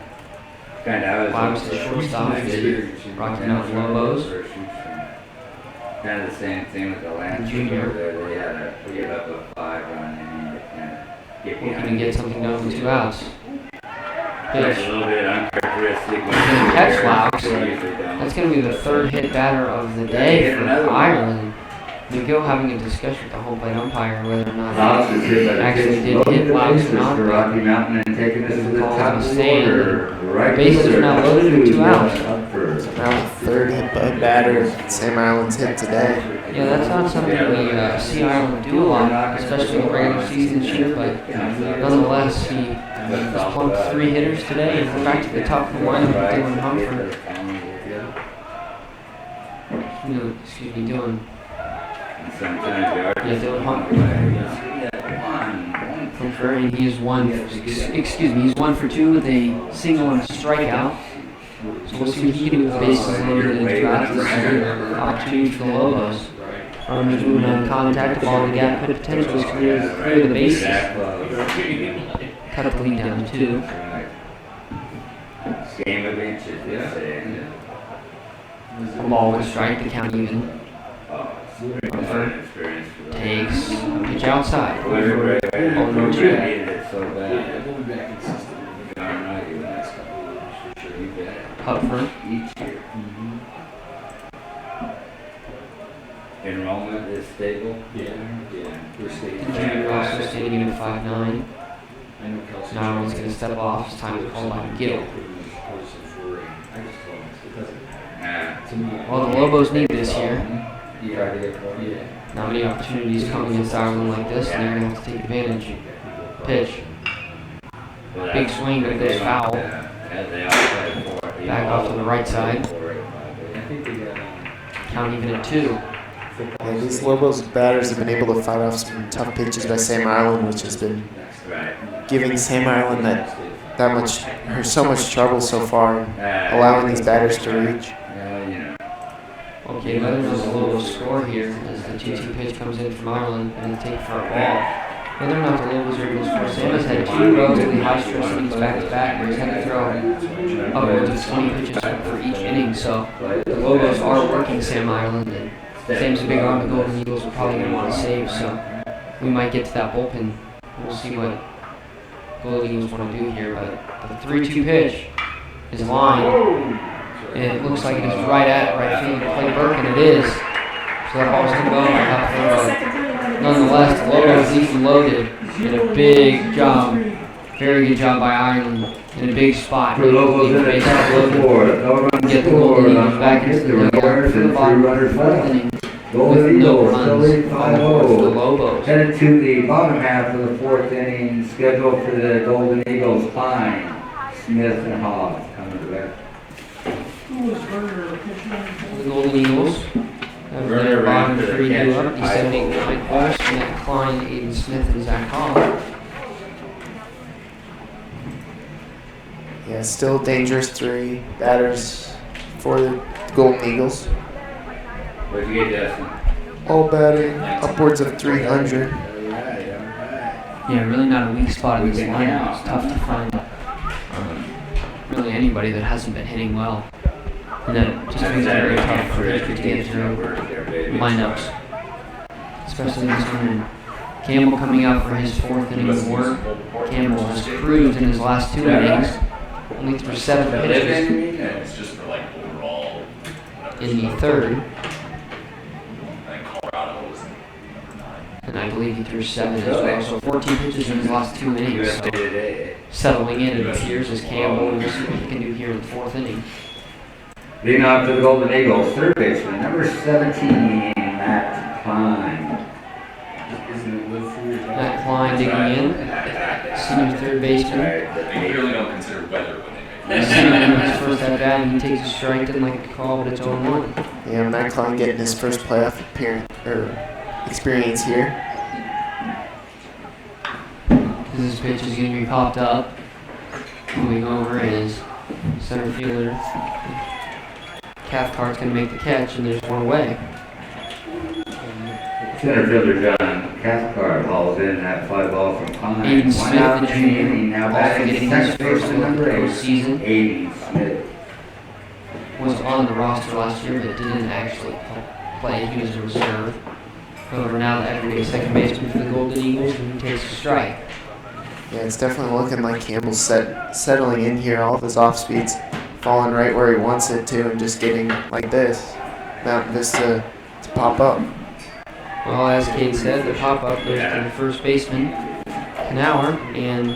Kind of, I was Five was the shortstop for the Rocky Mountain Lobos. Kind of the same thing with the Lancers Junior. over there. They had to give up a 5-run inning to kind of get Looking behind. to get something done with 2 outs. It's a Pitch. little bit uncharacteristic. When And catch fouls. They usually don't. That's going to be the 3rd hit batter of the day for Ireland. McGill having a discussion with the home plate umpire whether or not Lots is hit by the actually pitch. did Loaded hit the Wax or bases not. for Rocky Mountain and taking this to the Calls top on of the the stand. order. Right Bases fielder, are now loaded with 2 outs. Up first. Now the 3rd hit by a batter Sam Ireland's hit today. Yeah, that's not something we see Ireland do a lot, especially in the regular season this year, but nonetheless, he has plunked 3 hitters today, and we're back to the top of the lineup with Dylan Humphord. Dylan Sometimes the artist Dylan Humphord. Humphord, and he is he's 1 for 2 with a single and a strikeout. So we'll see what he can do with bases loaded and 2 outs. This is an opportunity for the Lobos. Runners moving on contact, the ball in the gap could potentially clear the bases. Cut the lead down to 2. Game of inches, they say. The ball will strike the count even. Humphord Takes pitch outside. Right away. Ball number 2. Needed it so bad. Darn right, you bet. You bet. Humphord. Each year. Enrollment is stable. We're stable. Junior also standing in at 5'9". Now one's going to step off. It's time to call by Gill. Well, the Lobos need this year. Not many opportunities come against Ireland like this, and they're going to have to take advantage. Pitch. Big swing, but it goes foul. Back off to the right side. Count even at 2. And these Lobos batters have been able to fight off some tough pitches by Sam Ireland, which has been giving Sam Ireland so much trouble so far, allowing these batters to reach. Okay, whether there's a Lobos score here as the 2-2 pitch comes in from Ireland and they take for a ball. Whether or not the Lobos are able to score, Sam has had 2 relatively high stress innings back to back where he's had to throw upwards of 20 pitches for each inning. So the Lobos are working Sam Ireland, and Sam's a big arm. The Golden Eagles are probably going to want to save, so we might get to that bullpen. We'll see what Golden Eagles want to do here, but the 3-2 pitch is lined. It looks like it is right at right field play Burke, and it is. So that ball's going to go out the road. Nonetheless, the Lobos even loaded. Did a big job. Very good job by Ireland in a big spot. For the Lobos in the top of the board, no runs Get the Golden scored Eagles on back into the the dugout runners for the and 3 bottom runners fourth left. inning. Golden With no Eagles runs still lead on the board for the 5-0. Lobos. Headed to the bottom half of the 4th inning, scheduled for the Golden Eagles. Klein, Smith, and Hogg coming back. Who was Werner pitching? The Golden Eagles have Werner their ran bottom for the 3 catch. due up. He's 7-8-9 Horst, Matt Klein, Aiden Smith, and Zach Hogg. Yeah, still dangerous 3 batters for the Golden Eagles. What'd you get, Justin? All batting upwards of 300. Yeah, really not a weak spot in this lineup. It's tough to find really anybody that hasn't been hitting well. And that just makes it very tough for pitchers to get through lineups. Especially this one. Campbell coming out for his 4th inning of work. Campbell has cruised in his last 2 innings. Only threw 7 pitches It's just for like overall. in the 3rd. I think Colorado was number 9. And I believe he threw 7 as well. So 14 pitches in his last 2 innings. USA So Today. settling in, it appears, as Campbell, and we'll see what he can do here in the 4th inning. Leading off to the Golden Eagles, third baseman, number 17, Matt Klein. Matt Klein digging in. Senior 3rd baseman. They clearly don't consider weather when they make Senior in his first at bat, and he takes a strike, didn't like a call, but it's 0-1. Yeah, Matt Klein getting his first playoff experience here. This pitch is going to be popped up. Moving over is center fielder. Cathcart's going to make the catch, and there's one away. Center fielder John Cathcart hauls in that fly ball from Pine. Aiden Smith, the junior, Now also batting getting his second first baseman number 8. postseason. Aiden Smith. Was on the roster last year, but didn't actually play. He was a reserve. However, now the everyday second baseman for the Golden Eagles, and he takes a strike. Yeah, it's definitely looking like Campbell's settling in here. All of his off speeds falling right where he wants it to, and just getting like this, Mountain Vista to pop up. Well, as Kate said, the pop-up goes to the first baseman, Knauer, and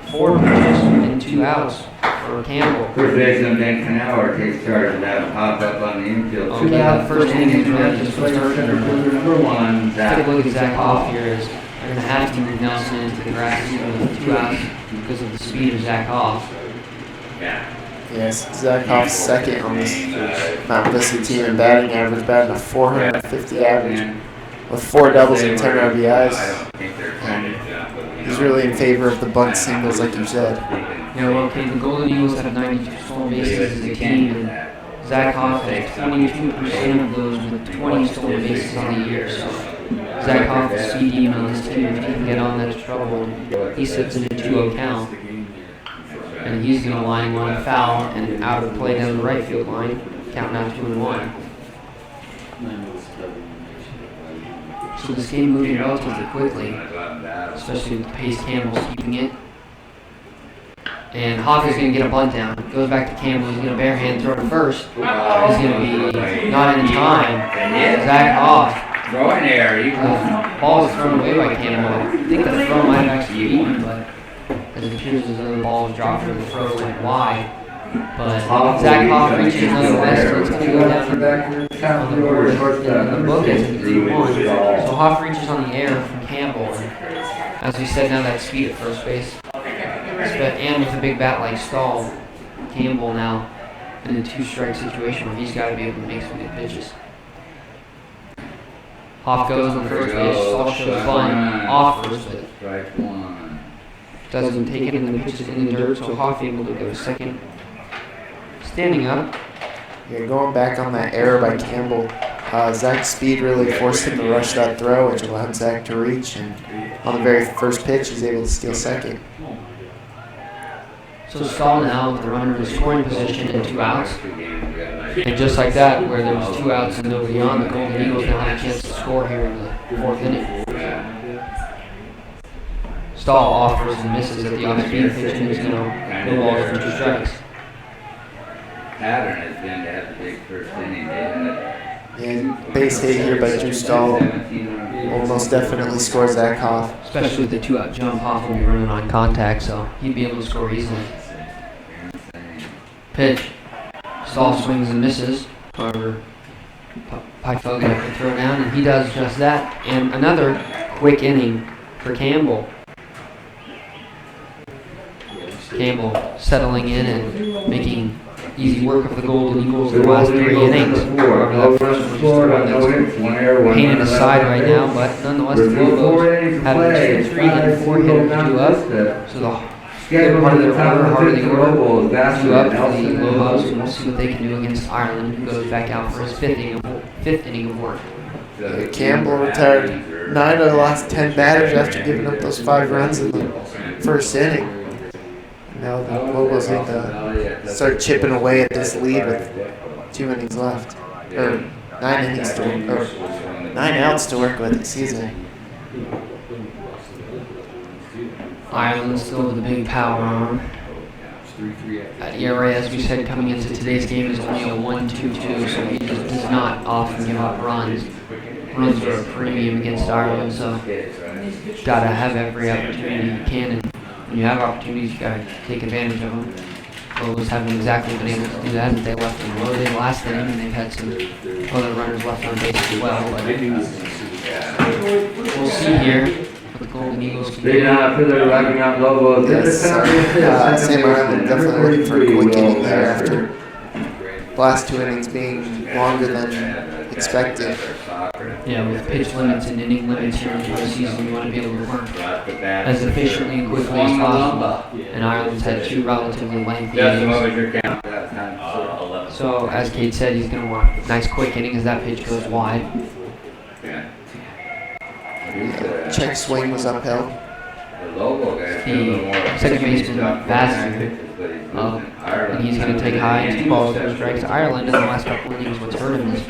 4 pitches and 2 outs for Campbell. First baseman Ben Knauer takes charge of that pop up on the infield. Okay, that first inning is really just player center fielder number 1, Take a look at Zach Hoff here. Is they're going to have to move Nelson into the grass even with 2 outs because of the speed of Zach Hoff. Yes, Zach Hoff's second on this Mountain Vista team in batting average, batting a 450 average with 4 doubles and 10 RBIs. He's really in favor of the bunt singles, like you said. Yeah, well, okay, the Golden Eagles have 92 stolen bases as a team, and Zach Hoff has 22% of those with 20 stolen bases on the year. So Zach Hoff is speed demon on this team. If he can get on, that's trouble. He sits in a 2-0 count, and he's going to line one foul and out of play down the right field line, count now 2-1. So this game moving relatively quickly, especially with the pace Campbell's keeping it. And Hoff is going to get a bunt down. Goes back to Campbell. He's going to barehand throw to first. He's going to be not in time. Zach Hoff. Throw in there. The ball is thrown away by Campbell. I think the throw might have actually beaten, but as it appears as though the ball was dropped or the throw went wide. But Zach Hoff reaches nonetheless, and it's going to go down on the board in the book as a 3-1. So Hoff reaches on the air from Campbell. And as we said, now that speed at first base. And with a big bat like Stahl, Campbell now in a 2-strike situation where he's got to be able to make some good pitches. Hoff goes on the first base, Stahl shows bunt, offers, but doesn't take it, and the pitch is in the dirt, so Hoff able to go to second. Standing up. Yeah, going back on that error by Campbell, Zach's speed really forced him to rush that throw, which allowed Zach to reach, and on the very first pitch, he's able to steal second. So Stahl now with the runner in scoring position and 2 outs. And just like that, where there was 2 outs and nobody on, the Golden Eagles now have a chance to score here in the 4th inning. Stahl offers and misses at the off-speed pitch, and he's going to go balls for 2 strikes. Pattern has been to have the big first inning. And base hit here by Drew Stahl will most definitely score Zach Hoff. Especially with the 2-out jump, Hoff will be running on contact, so he'd be able to score easily. Pitch. Stahl swings and misses. However, Pyfo got to throw down, and he does just that. And another quick inning for Campbell. Campbell settling in and making easy work of the Golden Eagles in the last 3 innings. However, that first one was just the one that's painted aside right now, but nonetheless, the Lobos have a 2-3 hitter to do up. So the good part of the order, heart of the order, 2 up for the Lobos, and we'll see what they can do against Ireland, who goes back out for his 5th inning of work. Campbell retired 9 of the last 10 batters after giving up those 5 runs in the first inning. Now the Lobos need to start chipping away at this lead with 2 innings left, or 9 innings to, or 9 outs to work with, excuse me. Ireland still with a big power arm. ERA, as we said, coming into today's game is only a 1.22, so he just does not often give up runs. Runs are a premium against Ireland, so got to have every opportunity you can. And when you have opportunities, you got to take advantage of them. Lobos haven't exactly been able to do that. They left them loaded last inning, and they've had some other runners left on base as well. But we'll see here what the Golden Eagles can do. For the Rocky Mountain Lobos. Yes, Sam Ireland definitely looking for a quick inning there after the last 2 innings being longer than expected. Yeah, with pitch limits and inning limits here in the postseason, you want to be able to work as efficiently and quickly as possible. And Ireland's had 2 relatively lengthy innings. So, as Kate said, he's going to want a nice quick inning as that pitch goes wide. Check swing was uphill. The Lobo guy. The second baseman, Vassier, and he's going to take high, 2 balls, 2 strikes. Ireland in the last couple of innings, what's hurt him is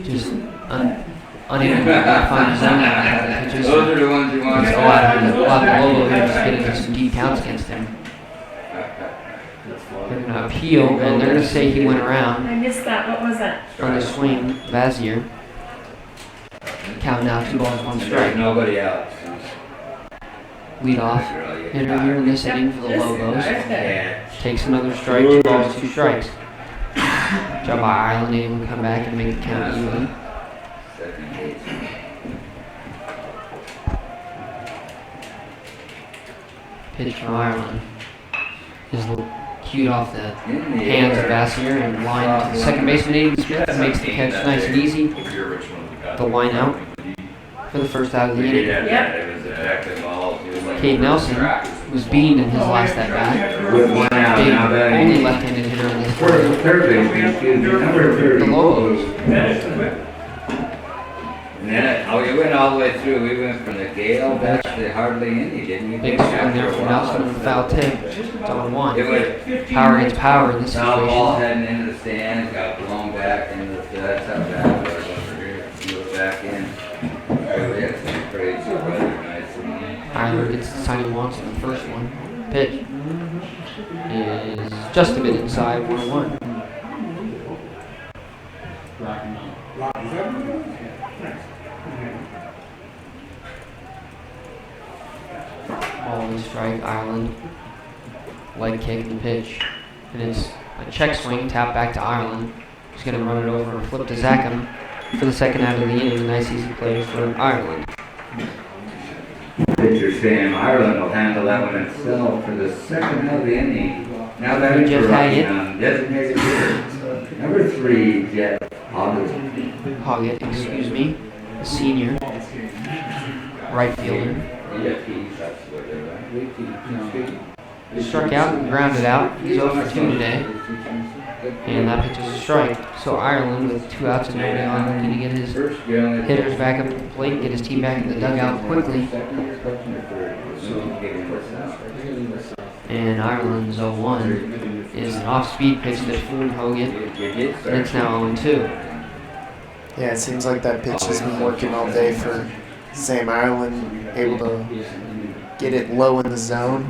just unable to find the zone out of the pitches. Those are the ones you want. He's a lot of the Lobo here just getting into some deep counts against him. They're going to appeal, and they're going to say he went around I missed that. What was that? on the swing, Vassier. Count now, 2 balls, 1 There's strike. nobody else. Lead off hitter here in this inning for the Lobos. Yeah. Takes another strike, 2 balls, 2 strikes. Job by Ireland, able to come back and make the count even. Pitch from Ireland is cued off the hands of Vassier and line to the second baseman, Aiden Smith, who makes the catch nice and easy. The line out for the first out of the inning. Cade Nelson was beaten in his last at bat. With 1 out, now Big, batting. only left-handed hitter in this First, tournament. third baseman, excuse me, number 30. The Lobos. And then, you went all the way through. We went from the Gale back to hardly any, didn't we? Big swing there from Nelson and foul tip. It's on 1. It was Power against power in this foul ball situation. heading into the stands, got blown back into the, that's how bad it was over here. You were back in. We had some crazy weather nights. Ireland gets the sign he wants in the first one. Pitch is just a bit inside 1-1. Ball and strike, Ireland. Leg kick and pitch. And it's a check swing, tap back to Ireland. He's going to run it over and flip to Zackham for the second out of the inning. A nice easy play for Ireland. Pitcher Sam Ireland will handle that one himself for the second out of the inning. Now batting for Jeff Rocky Haggett. Mountain, designated hitter. Number 3, Jeff Haggett. Hoggett, excuse me, the senior, right fielder. Struck out and grounded out. He's 0 for 2 today. And that pitch is a strike. So Ireland, with 2 outs and nobody on, looking to get his hitters back up at the plate, get his team back in the dugout quickly. And Ireland's 0-1 is an off-speed pitch that fooled Hogan, and it's now 0-2. Yeah, it seems like that pitch has been working all day for Sam Ireland, able to get it low in the zone,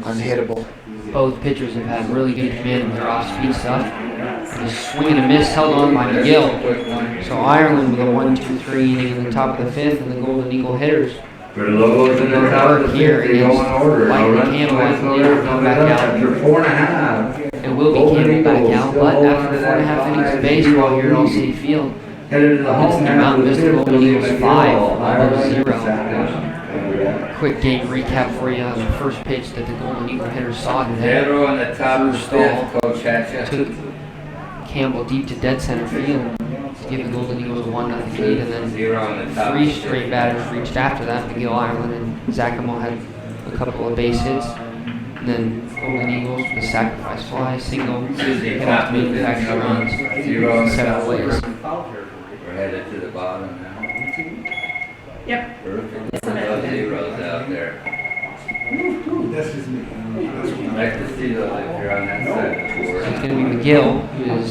unhittable. Both pitchers have had really good command of their off-speed stuff. And a swing and a miss held on by McGill. So Ireland with a 1-2-3 inning in the top of the 5th, and the Golden Eagle hitters For the Lobos in the top of the here 5th, they go in order. Mike I'll run Campbell twice, and so Leonard there's come no back doubt out. after 4.5. It will be Campbell back out, but after 4.5 innings of baseball here at All City Field, Headed to the it's home the half Mountain of the Vista 5th, Golden Eagles McGill, 5, Ireland 0. Quick game recap for you on the first pitch that the Golden Eagle hitters saw today. Zero on the top of the First 5th, ball. Coach Hatchett. Took Campbell deep to dead center field to give the Golden Eagles a 1-0 lead, and then 0 on the top. 3 straight batters reached after that. McGill, Ireland, and Zackham had a couple of base hits. And then Golden Eagles with a sacrifice fly, single, hit off manufactured runs, 0 on the 7 top. ways. We're headed to the bottom now. Yep. Perfect. Those zeros out there. Like to see those if you're on that side of the So board. it's going to be McGill, who is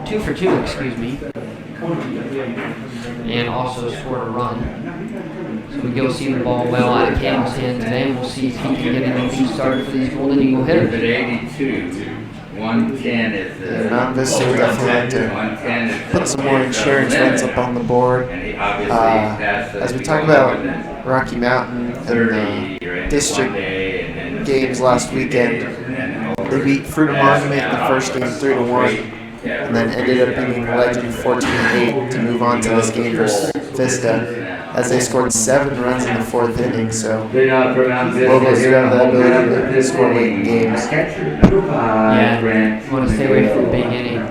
2 for 2, excuse me, and also scored a run. So McGill see the ball well out of Campbell's hand today, and we'll see if he can get anything started for these Golden Eagle At hitters. 82, 110 is the. Mountain Vista would definitely like to 110 is put some more insurance runs up on the board. And he obviously has As to we talk go about more than Rocky Mountain and 30 the or in district one day, and then games last weekend, and then over they beat Fruita Monument in the first game 3-1, Yeah, and then ended up beating Legend 14-8 to move on to this game versus Vista, as they scored 7 runs in the 4th inning. So They're not from Mountain Vista. Lobos do have the Home ability half to of this score late in inning. games. Catcher, number 5, Yeah, Grant. you want to stay away from the big inning. I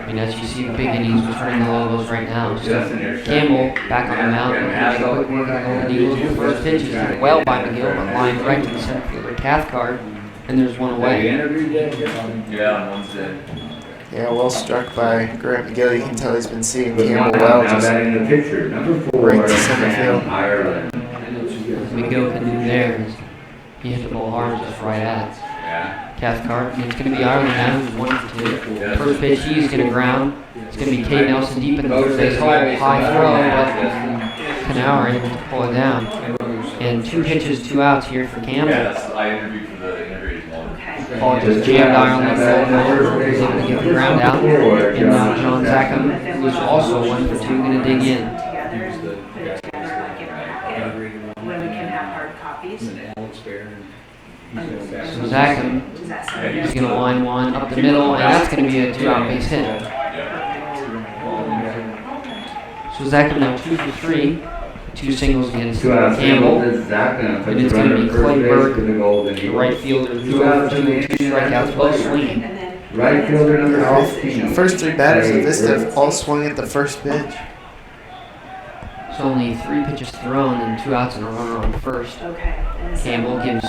mean, as you see, the big innings returning the Lobos right now. So Campbell back on the mound, looking to make a quick work of the Golden Eagles. The first pitch is hit well by McGill, but lined right to the center fielder Cathcart, and there's one Have you away. interviewed yet? Yeah, on Wednesday. Yeah, well struck by Grant McGill. You can tell he's been seeing With Campbell one well. out, now Just batting the pitcher, number 4, right to center field. Ireland. McGill can do there is he hit the ball hard just right at Cathcart. And it's going to be Ireland now who's 1 for 2. First pitch, he's going to ground. It's going to be Kate Nelson deep in the third base hole. High throw, but Knauer able to pull it down. And 2 pitches, 2 outs here for Campbell. I interviewed for the integrated one. Ball just jammed Ireland over. He's able to get the ground out. And now John Zackham, who's also 1 for 2, going to dig in. Together and put it together like in a packet when we can have hard copies. So Zackham is going to line one up the middle, and that's going to be a 2-out base hit. So Zackham now 2 for 3. 2 singles against 2 outs. Campbell. And it's going to be Clay Burke, the right fielder, who's 2 for 2, 2 strikeouts, both swinging. Right fielder number 15. The first 3 batters of Vista have all swung at the first pitch. So only 3 pitches thrown and 2 outs and a runner on first. Campbell gives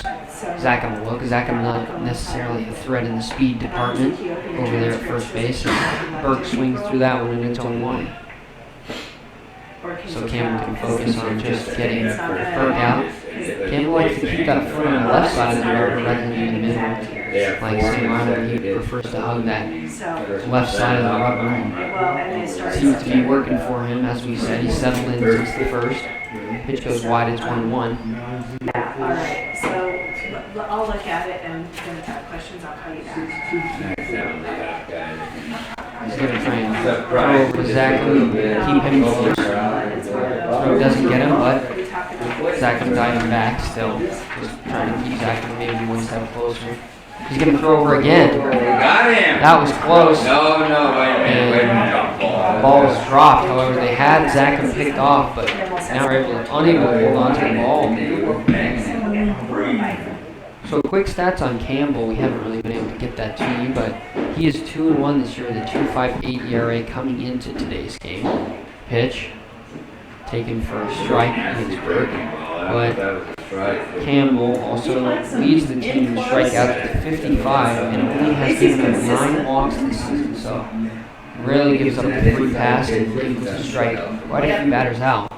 Zackham a look. Zackham not necessarily a threat in the speed department over there at first base. And Burke swings through that one and it's on 1. So Campbell can focus on just getting Burke out. Campbell likes to keep that foot on the left side of the rubber rather than in the middle. Like Sam Riley, he prefers to hug that left side of the rubber. And seems to be working for him. As we said, he settled in since the first. Pitch goes wide, it's 1-1. Yeah, all right. So I'll look at it, and if you have questions, I'll call you back. He's going to try and throw over Zackham, keep him close. Throw doesn't get him, but Zackham diving back still. Just trying to keep Zackham maybe 1 step closer. He's going to throw over again. Got him. That was close. No, wait a minute. The ball was dropped. However, they had Zackham picked off, but now are unable to hold on to the ball. So quick stats on Campbell. We haven't really been able to get that to you, but he is 2-1 this year with a 2.58 ERA coming into today's game. Pitch taken for a strike against Burke, but Campbell also leads the team in strikeouts with 55 and only has given up 9 walks this season. So rarely gives up a free pass and gives a strike quite a few batters out.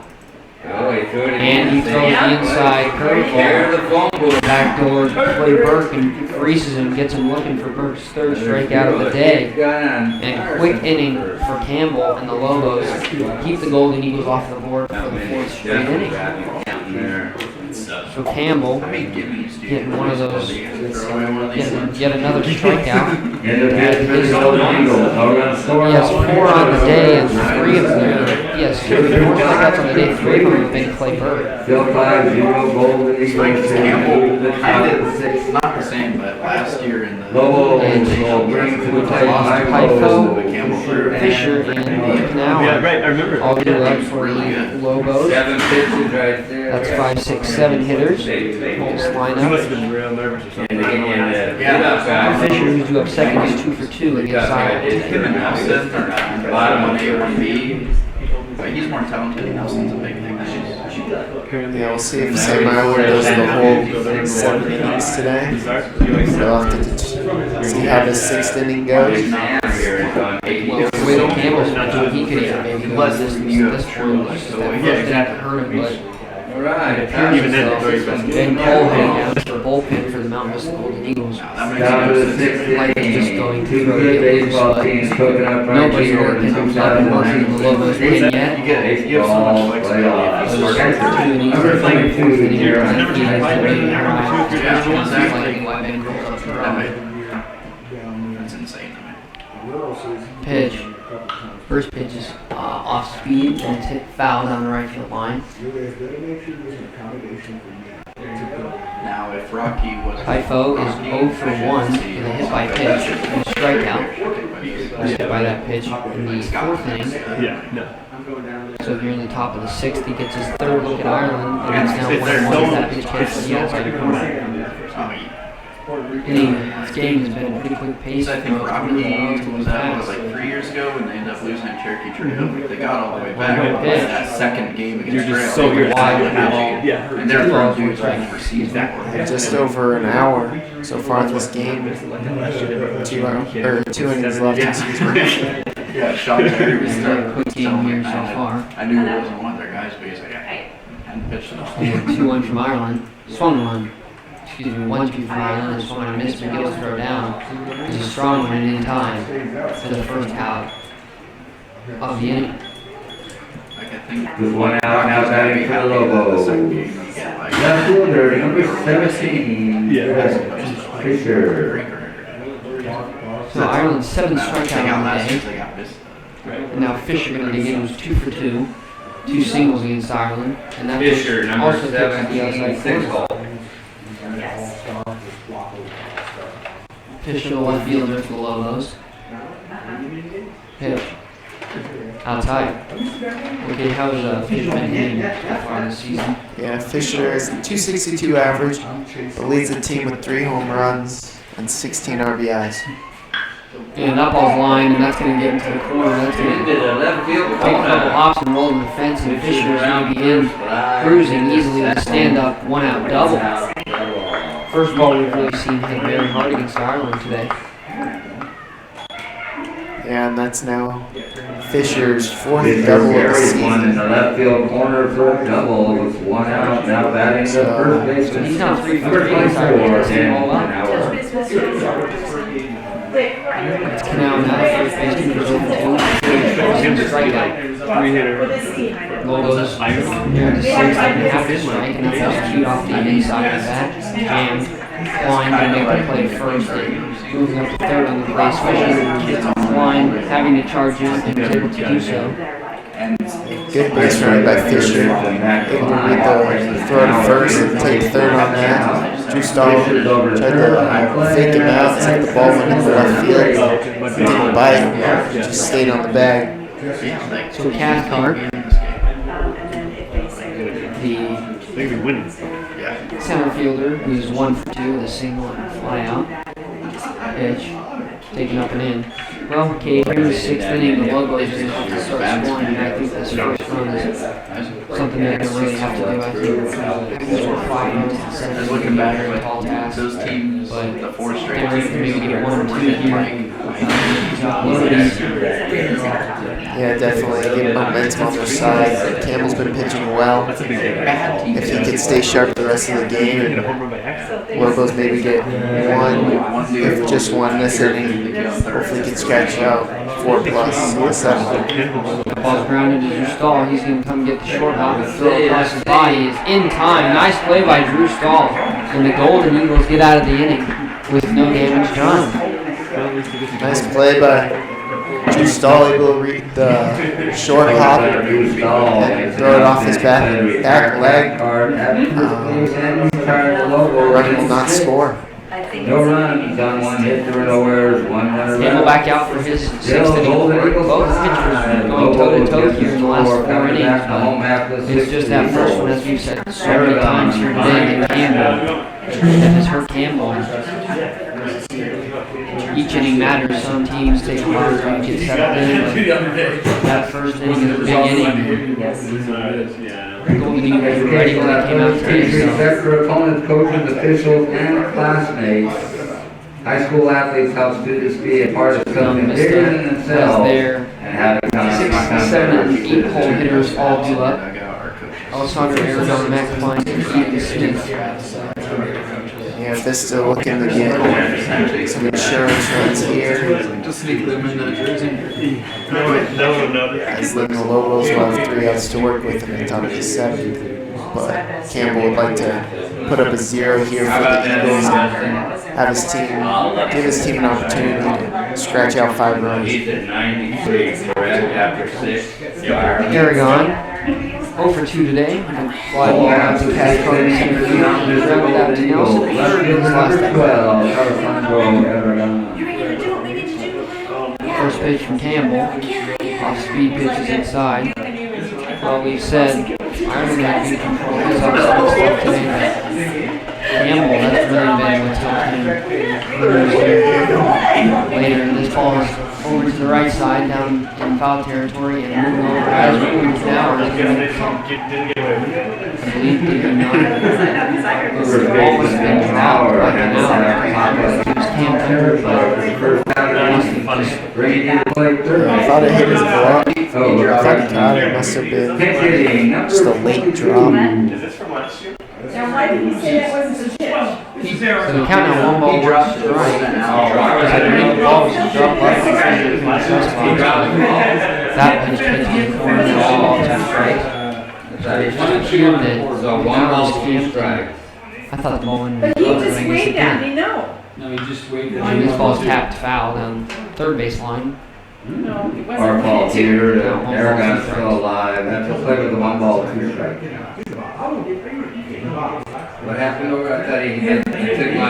And he throws the inside curveball backdoor to play Burke and freezes him, gets him looking for Burke's 3rd strikeout of the day. And quick inning for Campbell and the Lobos keep the Golden Eagles off the board for the 4th straight inning. So Campbell getting one of those, getting yet another strikeout. He has 4 on the day and 3 of them. He has 4 strikeouts on the day, 3 of them have been Clay Burke. Still 5-0 Golden Eagles. Not the same, but last year in the Lobos And will bring to the plate Pyfo, Campbell Fisher, and Yeah, now right, I remember. all do up for the Lobos. 7 pitches right there. That's 5, 6, 7 hitters. This He must have lineup. been real nervous or something. Fisher, who's due up second, is 2 for 2 against Iowa. Him and Nelson are on the bottom of A1B, but he's more talented. Nelson's a big thing. Apparently, Yeah, we'll see if Sam Riley does the whole 7 innings today. We'll have to see how the 6th inning goes. Well, the way that Campbell's pitching, he could even maybe less this point. It's just that first inning that hurt him, but All right. it appears as though Ben Cole heading down to the bullpen for the Mountain Vista Golden Eagles. Down to the 6th Like it's just inning. going 2 to good get loose, baseball but teams cooking up right nobody's here. working, up and working the Lobos pin yet. You have so much flexibility if you start Two innings, Number they're playing 4th inning, here. they're playing Never eight, tried they're playing right. around. Yeah, It's exactly. like why Ben Cole's up the road. That's insane to me. Pitch. First pitch is off speed and it's hit foul down the right field line. Now, if Rocky was Pyfo is 0 for 1 with a hit by pitch and a strikeout. Was hit by that pitch in the 4th inning. yeah, no. So here in the top of the 6th, he gets his 3rd look at Ireland, and it's now 1-1 with that pitch hit from the outside corner. This game has been a pretty quick pace. I think Rocky was at like 4 3 years ago when they ended up losing in Cherokee Trail. They got all the way back. And that second game against You're just Trail, so they were wide wide out. Yeah. and they're throwing dudes right for season. Just over an hour so far in this game. 2 innings left. Excuse me. Yeah, Sean Terry was It's a very quick game here so far. I knew he wasn't one of their guys, but he's like, I hadn't pitched enough. 2-1 from Ireland. Swung one. Excuse me, 1-2 from Ireland. And swung and a miss. McGill's throw down. It's a strong one in time for the first out of the inning. Like, I think With one out, now batting for the Lobos. Left fielder, number 17. Fisher. So Ireland's 7 strikeout They got on the last day. year, they got missed. And now Fisher going to dig in was 2 for 2. 2 singles against Ireland. And that Fisher, number also takes the 17, outside 6 corner. ball. Fisher, left fielder for the Lobos. Pitch. Outside. Okay, how's Fisher been hitting so far this season? Yeah, Fisher is 262 average, but leads the team with 3 home runs and 16 RBIs. And that ball's line, and that's going to get into the corner. That's going to Into the left field take a couple corner. hops and roll to the fence, and Fisher's going to be in, cruising easily with a stand-up, 1-out double. First ball we've really seen hit very hard against Ireland today. Yeah, and that's now Fisher's 4th Fisher double of the buried one in season. the left field corner for a double with 1 out, now batting the first baseman. He's now 3 for Number 3 inside. He's 24, seen Dan all up. Hauer. It's Canal now, first baseman goes over 2. Strikeout. Three-hitter. Lobos near the 6th and half the strike, and that's just cued off the inside of that. And Klein going to make the play first, and moving up to third on the play, especially Klein having to charge in and was able to do so. Good base running by Fisher. Able to read the throw to first and take third on that. Drew Stahl tried to fake him out, sent the ball went into left field. Didn't bite, just stayed on the bag. So Cathcart, the They're gonna be winning. center fielder, who's 1 for 2 with a single and a fly out. Pitch, taken up and in. Well, Kate, here in the 6th inning, the Lobos are going to have to start scoring, and I think this first run is something they're going to really have to do. I think they're 5 runs to 7. Just looking back, very tall task. those teams, But the 4 straight they're ready to maybe get 1 or 2 here. Yeah, definitely get momentum on their side. Campbell's been pitching well. That's a big game. If he can stay sharp the rest of the game, Hit a and home run by accident. Lobos maybe get 1, if just 1 this inning, hopefully can scratch out 4+ in the 7th. Ball's grounded to Drew Stahl. He's going to come get the short hop and throw across his body. Is in time. Nice play by Drew Stahl. And the Golden Eagles get out of the inning with no damage done. Nice play by Drew Stahl, able to read the short hop and throw it off his back leg. Run will not score. No runs on 1 hit, 0 nowheres, 1 runner Campbell left. back out for his 6th inning of work. Both pitchers going toe-to-toe here in the last 4 innings. But it's just that first one, as we've said so many times here today, that Campbell, that has hurt Campbell. Each inning matters. Some teams take harder to get settled in, but that first inning is a big inning. Golden Eagles were ready when they came out today, Respect so for opponents, coaches, officials, and classmates. High school athletes help students be a part of something bigger than as themselves their and have a 6, 7, and 8 hole hitters all do up. Alessandro Arizona, Matt Klein, and Ethan Smith. Yeah, Vista looking to get some insurance runs here. Just sneak them in that jersey. As the Lobos will have 3 outs to work with in the top of the 7th. But Campbell would like to put up a 0 here for the Eagles and have his team, give his team an opportunity to scratch out 5 runs. He's at 93, correct, after 6. Aragon, 0 for 2 today. Fly ball out to Cathcart in center field. Grounded out to Nelson. Third in his last at bat. First pitch from Campbell. Off speed pitches inside. Well, we've said Ireland had good control of his off-speed stuff today, but Campbell, that's really been what's helped him. Later, and this ball is over to the right side down in foul territory and moving over as we move now. Didn't get away with it. I believe they did not. The ball must have been dropped like an hour. It was Campton, but First down, bring it to play third. I thought it hit his glove. Oh, I thought he caught it. It must have been Pitch hitting, just a late drop. Is this from last year? Now, why did he say that wasn't a pitch? so the count on one ball works strike. I believe the ball was dropped left in the that pitch in the corner, the ball to strike. It's a one ball, two strikes. I thought the ball went in But the he glove, just but I guess it waved at didn't. me, no. No, he just waited. And this ball's tapped foul down third baseline. No, it wasn't. Our fault here, No, one ball, Aragon's two still alive, that's a play with the one ball, two strike. What happened over, I thought he took my,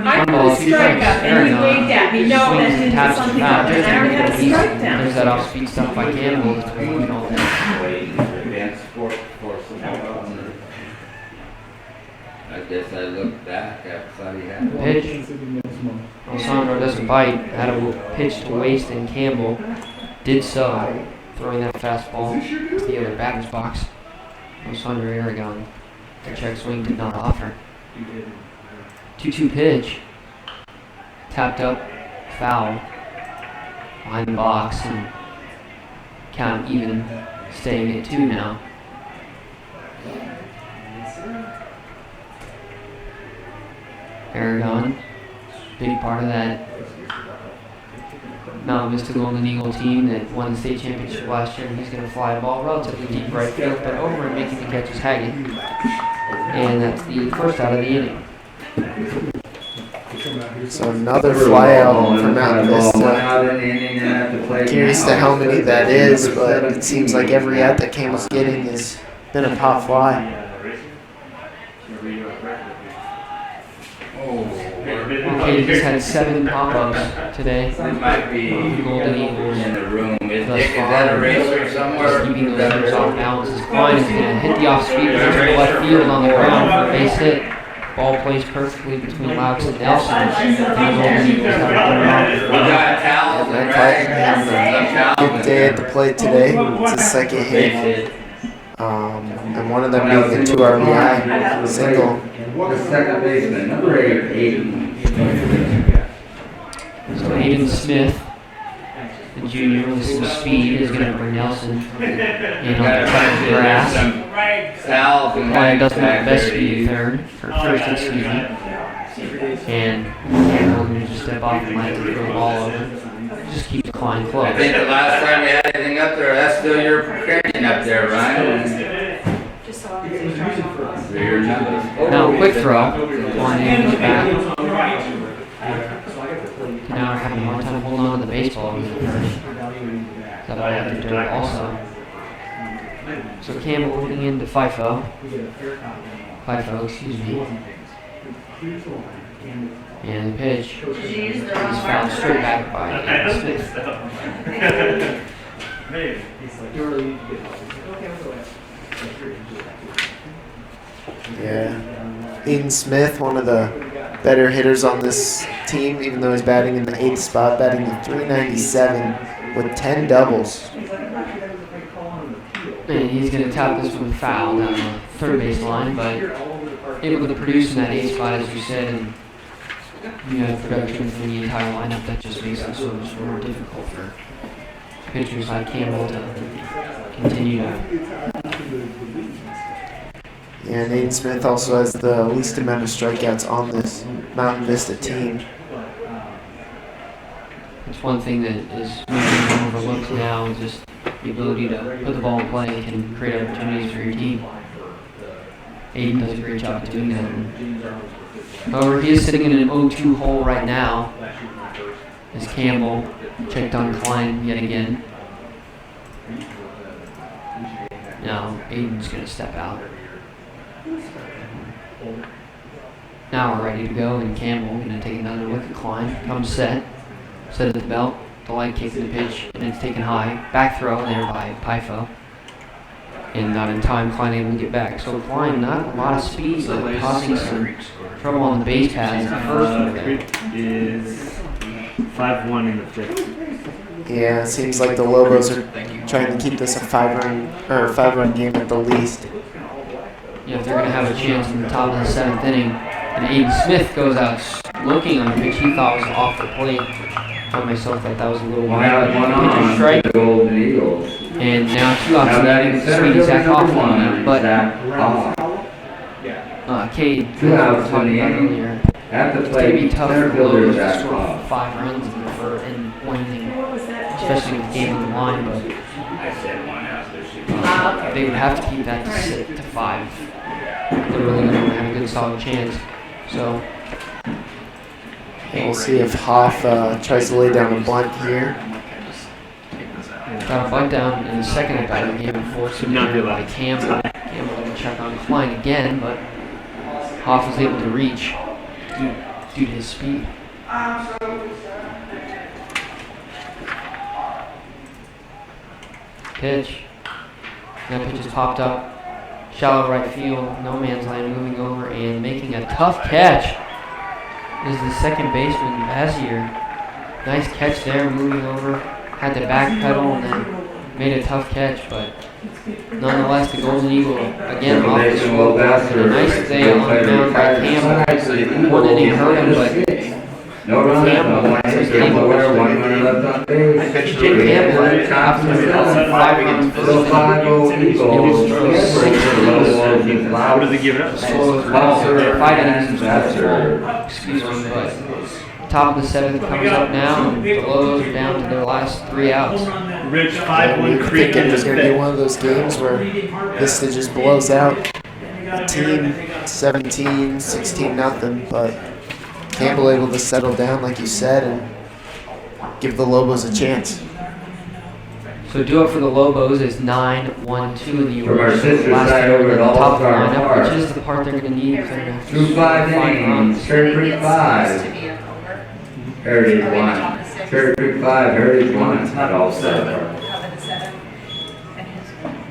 I put a strike up and he waved at me, no, Swings that and didn't do taps something the foul. else, and I already had a strike down. There's that off-speed stuff by Campbell that's been working all day. I guess I looked back, I thought he had. Pitch. Alessandro doesn't bite. Had a pitch to waste, and Campbell did so, throwing that fastball to the other batter's box. Alessandro Aragon. The check swing did not offer. 2-2 pitch. Tapped up, foul. Behind the box, and count even, staying at 2 now. Aragon, big part of that Mountain Vista Golden Eagle team that won the state championship last year. He's going to fly a ball relatively deep right field, but over and making the catch is Haggett. And that's the first out of the inning. So another fly out for Mountain Vista. Curious to how many that is, but it seems like every at that Campbell's getting has been a pop fly. Okay, he's had 7 pop-ups today. It might be The Golden Eagles. in the room. Is Thus that a far, racer somewhere? just keeping those hitters off balance. His Klein is going to hit the off-speed pitch to left field on the ground for a base hit. Ball plays perfectly between Laux and Nelson. And the Golden Eagles have it We got Talon, And right? Good day at the plate today. It's his second hit. And one of them being a 2 RBI single. The second baseman, number 8, Aiden. So Aiden Smith, the junior with some speed, is going to bring Nelson in on the cut of the grass. Klein doesn't have the best speed third, or first, excuse me. And we're going to just step off and let the throw the ball over. Just keep Klein I close. think the last time we had anything up there, that's still your carrying up there, Ryan. Just so obviously trying off. Your numbers. Now, quick throw. Klein in the back. Now we're having a hard time holding on to the baseball in the first. That might have to do it also. So Campbell looking into FIFO. FIFO, excuse me. And the pitch is fouled straight back by Aiden Smith. Yeah. Aiden Smith, one of the better hitters on this team, even though he's batting in the 8th spot, batting in 397 with 10 doubles. And he's going to tap this one foul down the third base line, but able to produce in that 8th spot, as you said, and you have production from the entire lineup. That just makes it so much more difficult for pitchers like Campbell to continue to. Yeah, and Aiden Smith also has the least amount of strikeouts on this Mountain Vista team. It's one thing that is maybe overlooked now, is just the ability to put the ball in play and create opportunities for your team. Aiden does a great job of doing that. However, he is sitting in an 0-2 hole right now as Campbell checked on Klein yet again. Now, Aiden's going to step out. Now we're ready to go, and Campbell going to take another look at Klein. Comes set at the belt, the light kick the pitch, and it's taken high. Back throw there by Pifo. And not in time, Klein able to get back. So Klein, not a lot of speed, but causing some trouble on the base paths at first over there. 5-1 in the fifth. Yeah, it seems like the Lobos are trying to keep this a 5-run game at the least. Yeah, if they're going to have a chance in the top of the 7th inning, and Aiden Smith goes out looking on the pitch he thought was off the plate. I myself thought that was a little wide. Now one Pitcher on strike, the Golden Eagles. and now 2 outs Now in the batting inning. center Sweetie fielder Zach number Hoffman, 1, but Zach Hoffman. Cade, 2 outs in talking the about inning. earlier. At the It's going to be plate, tough center for the fielder Lobos to Zach score Hoffman. 5 runs in one inning, especially with the game on the line. But they would have to keep that to 5. They're really going to have a good solid chance. So We'll see if Hoff tries to lay down a bunt here. got a bunt down in the second at bat of the game and forced him Not there good by luck. Campbell. Campbell didn't check on Klein again, but Hoff was able to reach due to his speed. Pitch. That pitch is popped up. Shallow right field. No man's land moving over and making a tough catch is the second baseman, Bazier. Nice catch there, moving over. Had to backpedal and then made a tough catch, but nonetheless, the Golden Eagle again off the scoreboard. And a nice day on the mound by Campbell. One inning hurt him, but No runs, no lines, Campbell there, 1 runner left on base. Jake Campbell, after the 5 runs, Still 5-0 Eagles. What does he give it up? score was well, 5 innings and excuse me, but top of the 7th comes up now, and the Lobos are down to their last 3 outs. Rich We 5-1 were Creek thinking in it the was going to be fifth. one of those games where Vista just blows out the team 17, 16 nothing, but Campbell able to settle down, like you said, and give the Lobos a chance. So due up for the Lobos is 9-1-2 in the From our order. sister Last side hitter over in at the top of the All-Star lineup, Park. which is the part they're going to need. They're going to have to Through 5 score 5 innings, runs. Cherry Creek 5, Heritage 1. Cherry Creek 5, Heritage 1 at All-Star.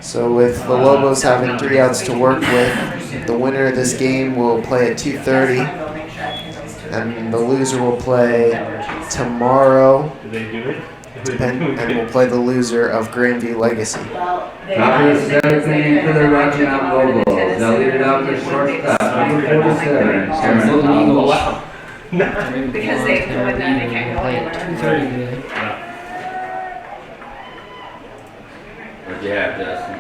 So with the Lobos having 3 outs to work with, the winner of this game will play at 2:30, and the loser will play tomorrow, Did they do it? and will play the loser of Grandview Legacy. Top of the 7th inning for the Rocky Mountain Lobos. They'll lead it out to shortstop, number 47, So Cameron Golden Howell. Eagles. Because they go with that, they can't go play anywhere. at 2:30 today. What'd you have, Justin?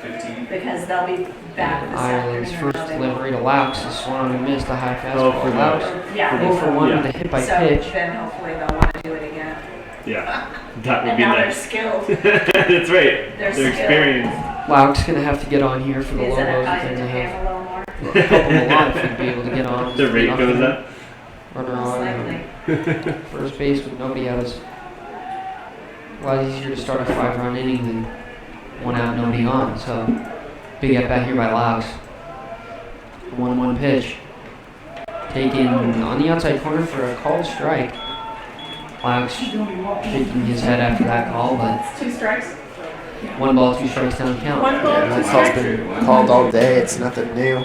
15. Because they'll be back this Ireland's afternoon. first delivery to Laux is swung and missed a high fastball. for Laux Yeah. 0 for 1 Yeah. with a hit by So pitch. then hopefully they'll want to do it again. Yeah, that would And be now they're nice. skilled. That's right. They're They're skilled. experienced. Laux going to have to get on here for the Is Lobos it if I they're need going to to pay have them a little more? help them a lot if they'd be able to get on. The rate goes up. Runner Most on likely. first base with nobody out is a lot easier to start a 5-run inning than 1 out, nobody on. So big at bat here by Laux. 1-1 pitch. Taken on the outside corner for a called strike. Laux shaking his head after that call, but It's 2 strikes. 1 ball, 2 strikes down the count. One ball, Yeah, 2 that call's strikes. been called all day. It's nothing new.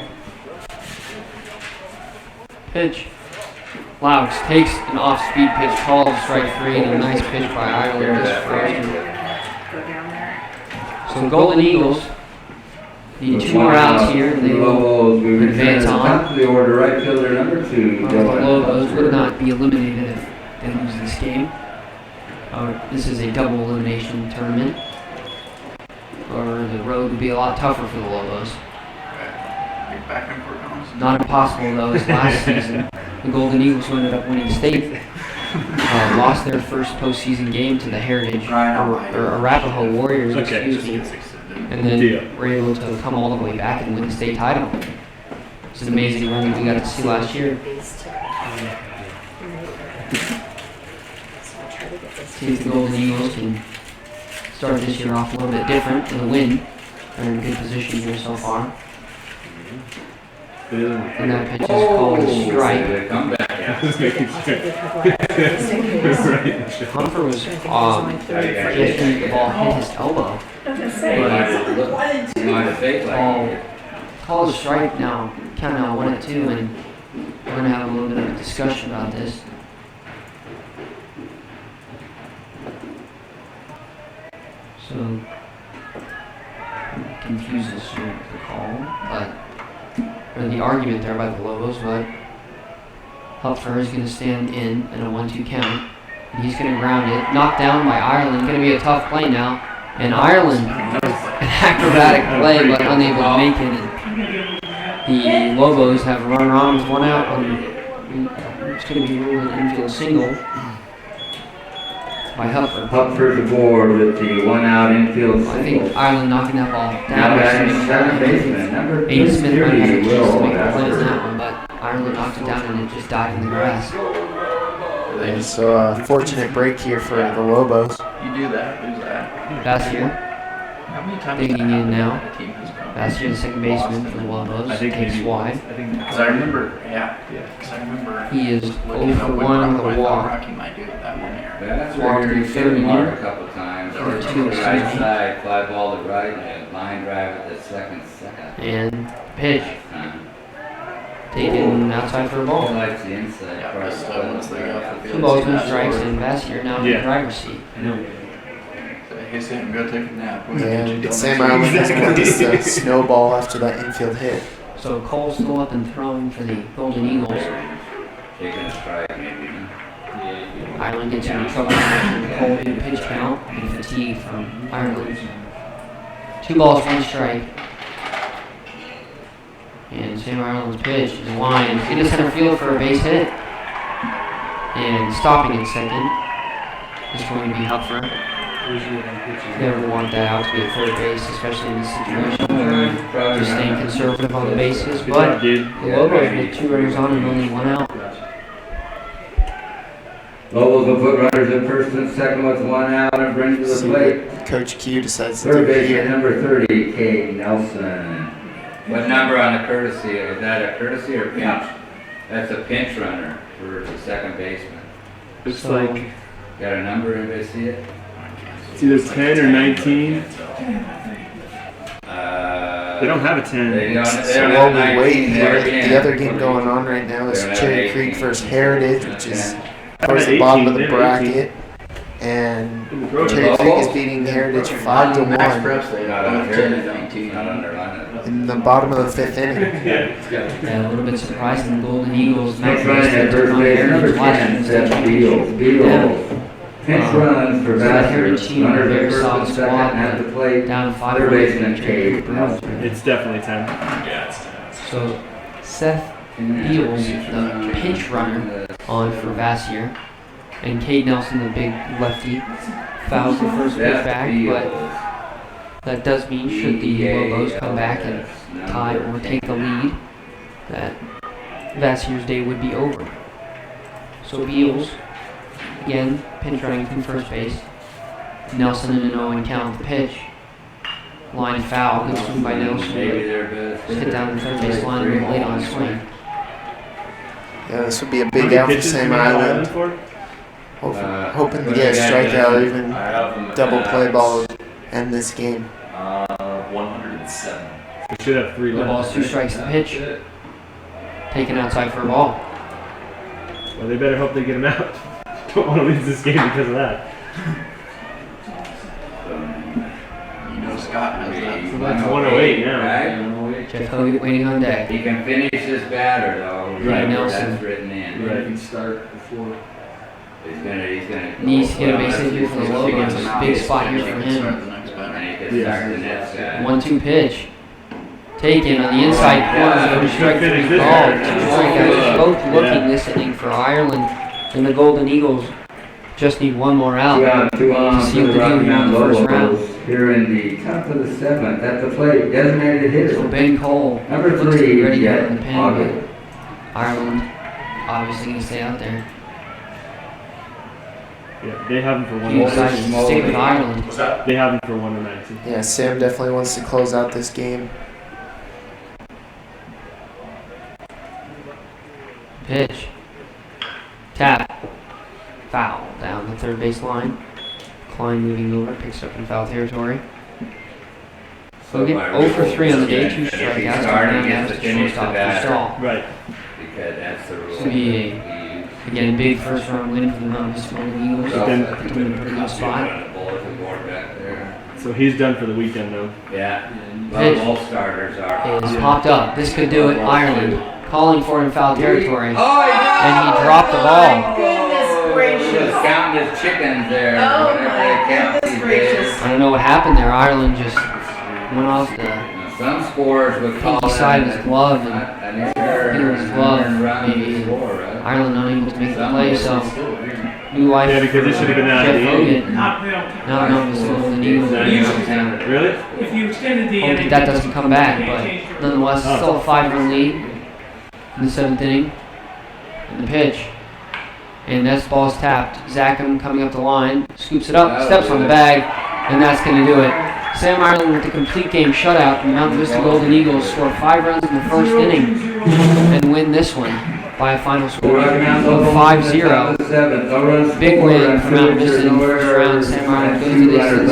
Pitch. Laux takes an off-speed pitch, called strike 3, and a nice pitch by Ireland. Just frozen. Go down there. So Golden Eagles need 2 more outs here. The They will Lobos, we return advance to the on. top of the order, right fielder number 2, The Dylan. Lobos would not be eliminated if they lose this game. This is a double elimination tournament, or the road would be a lot tougher for the Lobos. Big back and forth comes. Not impossible though, as last season the Golden Eagles, who ended up winning state, lost their first postseason game to the Heritage or Arapahoe Warriors, Okay. excuse me, and then Deal. were able to come all the way back and win the state title. It's an amazing run that we got to see last year. See if the Golden Eagles can start this year off a little bit different with a win. They're in a good position here so far. And that pitch is called a strike. Good comeback, yeah. Just making sure. Right. Humper was just when the ball hit his elbow. You might have faked like Called a strike now, count now 1-2, and we're gonna have a little bit of a discussion about this. So confuses the call, or the argument there by the Lobos, but Hupfer is going to stand in a 1-2 count. And he's going to ground it. Knocked down by Ireland. Going to be a tough play now. And Ireland, an acrobatic play, but unable to make it. And the Lobos have a runner on with one out. It's going to be ruled an infield single by Hupfer. Hupfer to board with the 1-out infield I single. think Ireland knocking that ball Now down. batting second baseman, number Aiden Smith might have a 30, chance to Will. make a play on that one, but Ireland knocked it down and it just died in the grass. And so fortunate break here for the Lobos. You do that, lose that. Bassier How many times digging has that in now. happened that a team has come? Bassier, the second baseman for the Lobos, I think takes maybe wide. I think Because I remember, because I remember He is looking 0 up for what 1 with I a thought walk. Rocky might do with that one there. That's Walked where in you the hit third the mark inning. a couple times. Or Or two, to the right excuse me. side, fly ball to right, and line drive at the second. And pitch taken outside for a He ball. likes the inside Yeah, part. best once they got the field. 2 balls, See, no that's strikes, where- and Bassier now in the Yeah. driver's seat. I know. Hey Sam, go take a nap. And Sam Ireland has noticed a snowball after that infield hit. So Cole's still up and throwing for the Golden Eagles. Taking a strike, maybe. Ireland gets into trouble from Cole due to pitch count and fatigue from Ireland. 2 balls, 1 strike. And Sam Ireland's pitch is line into center field for a base hit. And stopping in second is going to be Hupfer. Never want that out to be a third base, especially in this situation. Just staying conservative on the bases, Good but job, dude. the Lobos with 2 runners on and only 1 out. Lobos will put runners at first and second with 1 out and bring to the See plate. what Coach Q decides to do Third baseman here. number 30, Kate Nelson. What number on the courtesy? Is that a courtesy or pinch? That's a pinch runner for the second baseman. It's So- like Got a number, anybody see it? it's either 10 or 19. They don't have a 10. They don't So have while we 19, wait they here, have 10. the other game going on right now is They don't have Cherry 18. Creek versus Heritage, which is towards the 18, bottom of the they have 18. bracket. And In the road. Cherry Creek is beating Heritage 5-1 Max Preps, they Not have under 10 and 19. Not underlined. in the bottom of the 5th inning. Yeah, a little bit surprising the Golden Eagles. Pinch Mountain run Vista at took first on base, number Heritage last 10, year's Seth state Beals. championship. Beals. Pinch Um, runs for so that Heritage Vassar. team, Runners very at first solid and second squad, at the plate. Down 5 Third baseman, Cherry Kate Creek Brewers. Nelson. It's definitely 10. Yeah, it's So Seth Beals, the pinch runner, on for Vassier. And Cade Nelson, the big lefty, fouls the first pitch back, but that does mean should the Lobos come back and tie or take the lead, that Vassier's day would be over. So Beals, again, pinch running from first base. Nelson in an 0 count the pitch. Line foul, good swing by Nelson. Maybe they're best. Just hit down the third base line and late on swing. Yeah, this would be a How big many out for pitches Sam do you have Island. for? Hoping to get a strikeout or even double play ball to end this game. 107. We should have 3 The left. ball's 2 strikes the pitch. Taken outside for a ball. Well, they better hope they get him out. Don't want to lose this game because of that. You know Scott has that. So that's 108 now. Right? Jeff Hogan waiting on deck. He can finish his batter though. Right, Remember, Nelson. that's written in. Right. start before. He's gonna. Needs to get a base hit here for the He Lobos. gets him out, Big he's spot gonna here for get start him. the next batter. And he can start the next guy. 1-2 pitch. Taken on the inside corner. No strike Finish three this ball. guy. 2 strikeouts. Both looking Yeah. this inning for Ireland. And the Golden Eagles just need 1 more out. 2 out, 2 on See for what the they Rocky do here in Mountain the first round. Lobos here in the top of the 7th at the plate. Designated So hitter. Ben Cole Number looks to be 3, ready to go in Jet the pen, Hoggett. but Ireland obviously going to stay out there. Yeah, they have him for He 1. decided to stay with Ireland. What's that? They have him for 190. Yeah, Sam definitely wants to close out this game. Pitch. Tap. Foul down the third base line. Klein moving over, picks up in foul territory. Hogan 0 for 3 on the day, 2 If he's strikeouts. starting, Now he gets has to to finish the shortstop for batter. Stahl. Right. Because that's the rule. This would be again a big first round win for the Mountain Vista Golden Eagles. So, Then- Put them in a pretty good spot. Bulletin board back there. So he's done for the weekend though. Yeah. Pitch. Well, both starters are. Is popped up. This could do it. Ireland calling for it in foul territory. Oh, And he dropped the ball. Goodness gracious. Just counting his chickens there. Oh whatever my they count goodness these gracious. days. I don't know what happened there. Ireland just went off the Some scores would call pinky side of his glove, and and his glove, maybe. Ireland unable to make the play, so new life. Yeah, because it should have been out Jeff of the Hogan. end. Not penalty. Now known as the Golden Eagles. Really? If you extended the Hope inning, that doesn't come back, but nonetheless, still a 5-run lead in the 7th inning. And the pitch. And this ball's tapped. Zackham coming up the line, scoops it up, steps on the bag, and that's going to do it. Sam Ireland with the complete game shutout. The Mountain Vista Golden Eagles score 5 runs in the first inning and win this one by a final score of 5-0. Big win for Mountain Vista in the first round. Sam Ireland goes the distance.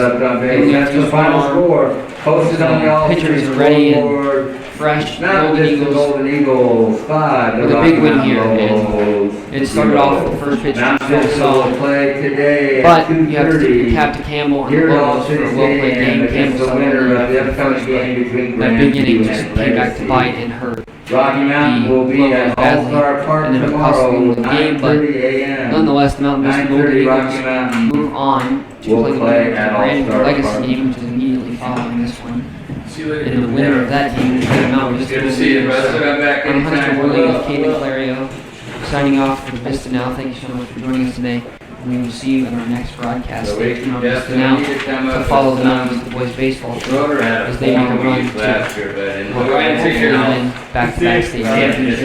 That's the final score. Posted on the all Pitchers are ready and fresh. Golden Eagles 5. with a big win here. And it started off the first pitch was so solid. Play today But you have to tip the cap to Campbell and the Lobos for a well-played game. Campbell the winner of the upcoming game between that big inning just came back to bite and hurt Rocky Mountain will be at All-Star Park and then tomorrow, possibly the game, but 9:30 a.m. nonetheless, the Mountain Vista Golden 9:30 Rocky Eagles Mountain move on to will play the play winner at of the Brandon All-Star Legacy Park. game, which is immediately following this one. See you later. And the winner of that game is the Mountain Vista Good to Golden see you, Eagles. brother. I'm back I'm Hunter anytime. Worley with Caitlin Clario, signing off for VistaNow. Thank you so much for joining us today. We will see you in our next broadcast. So we Stay tuned on definitely VistaNow need to come to up follow with the Mountain some Vista boys baseball team Schroeder had as they make a run last year, but in hopefully win back-to-back state championships.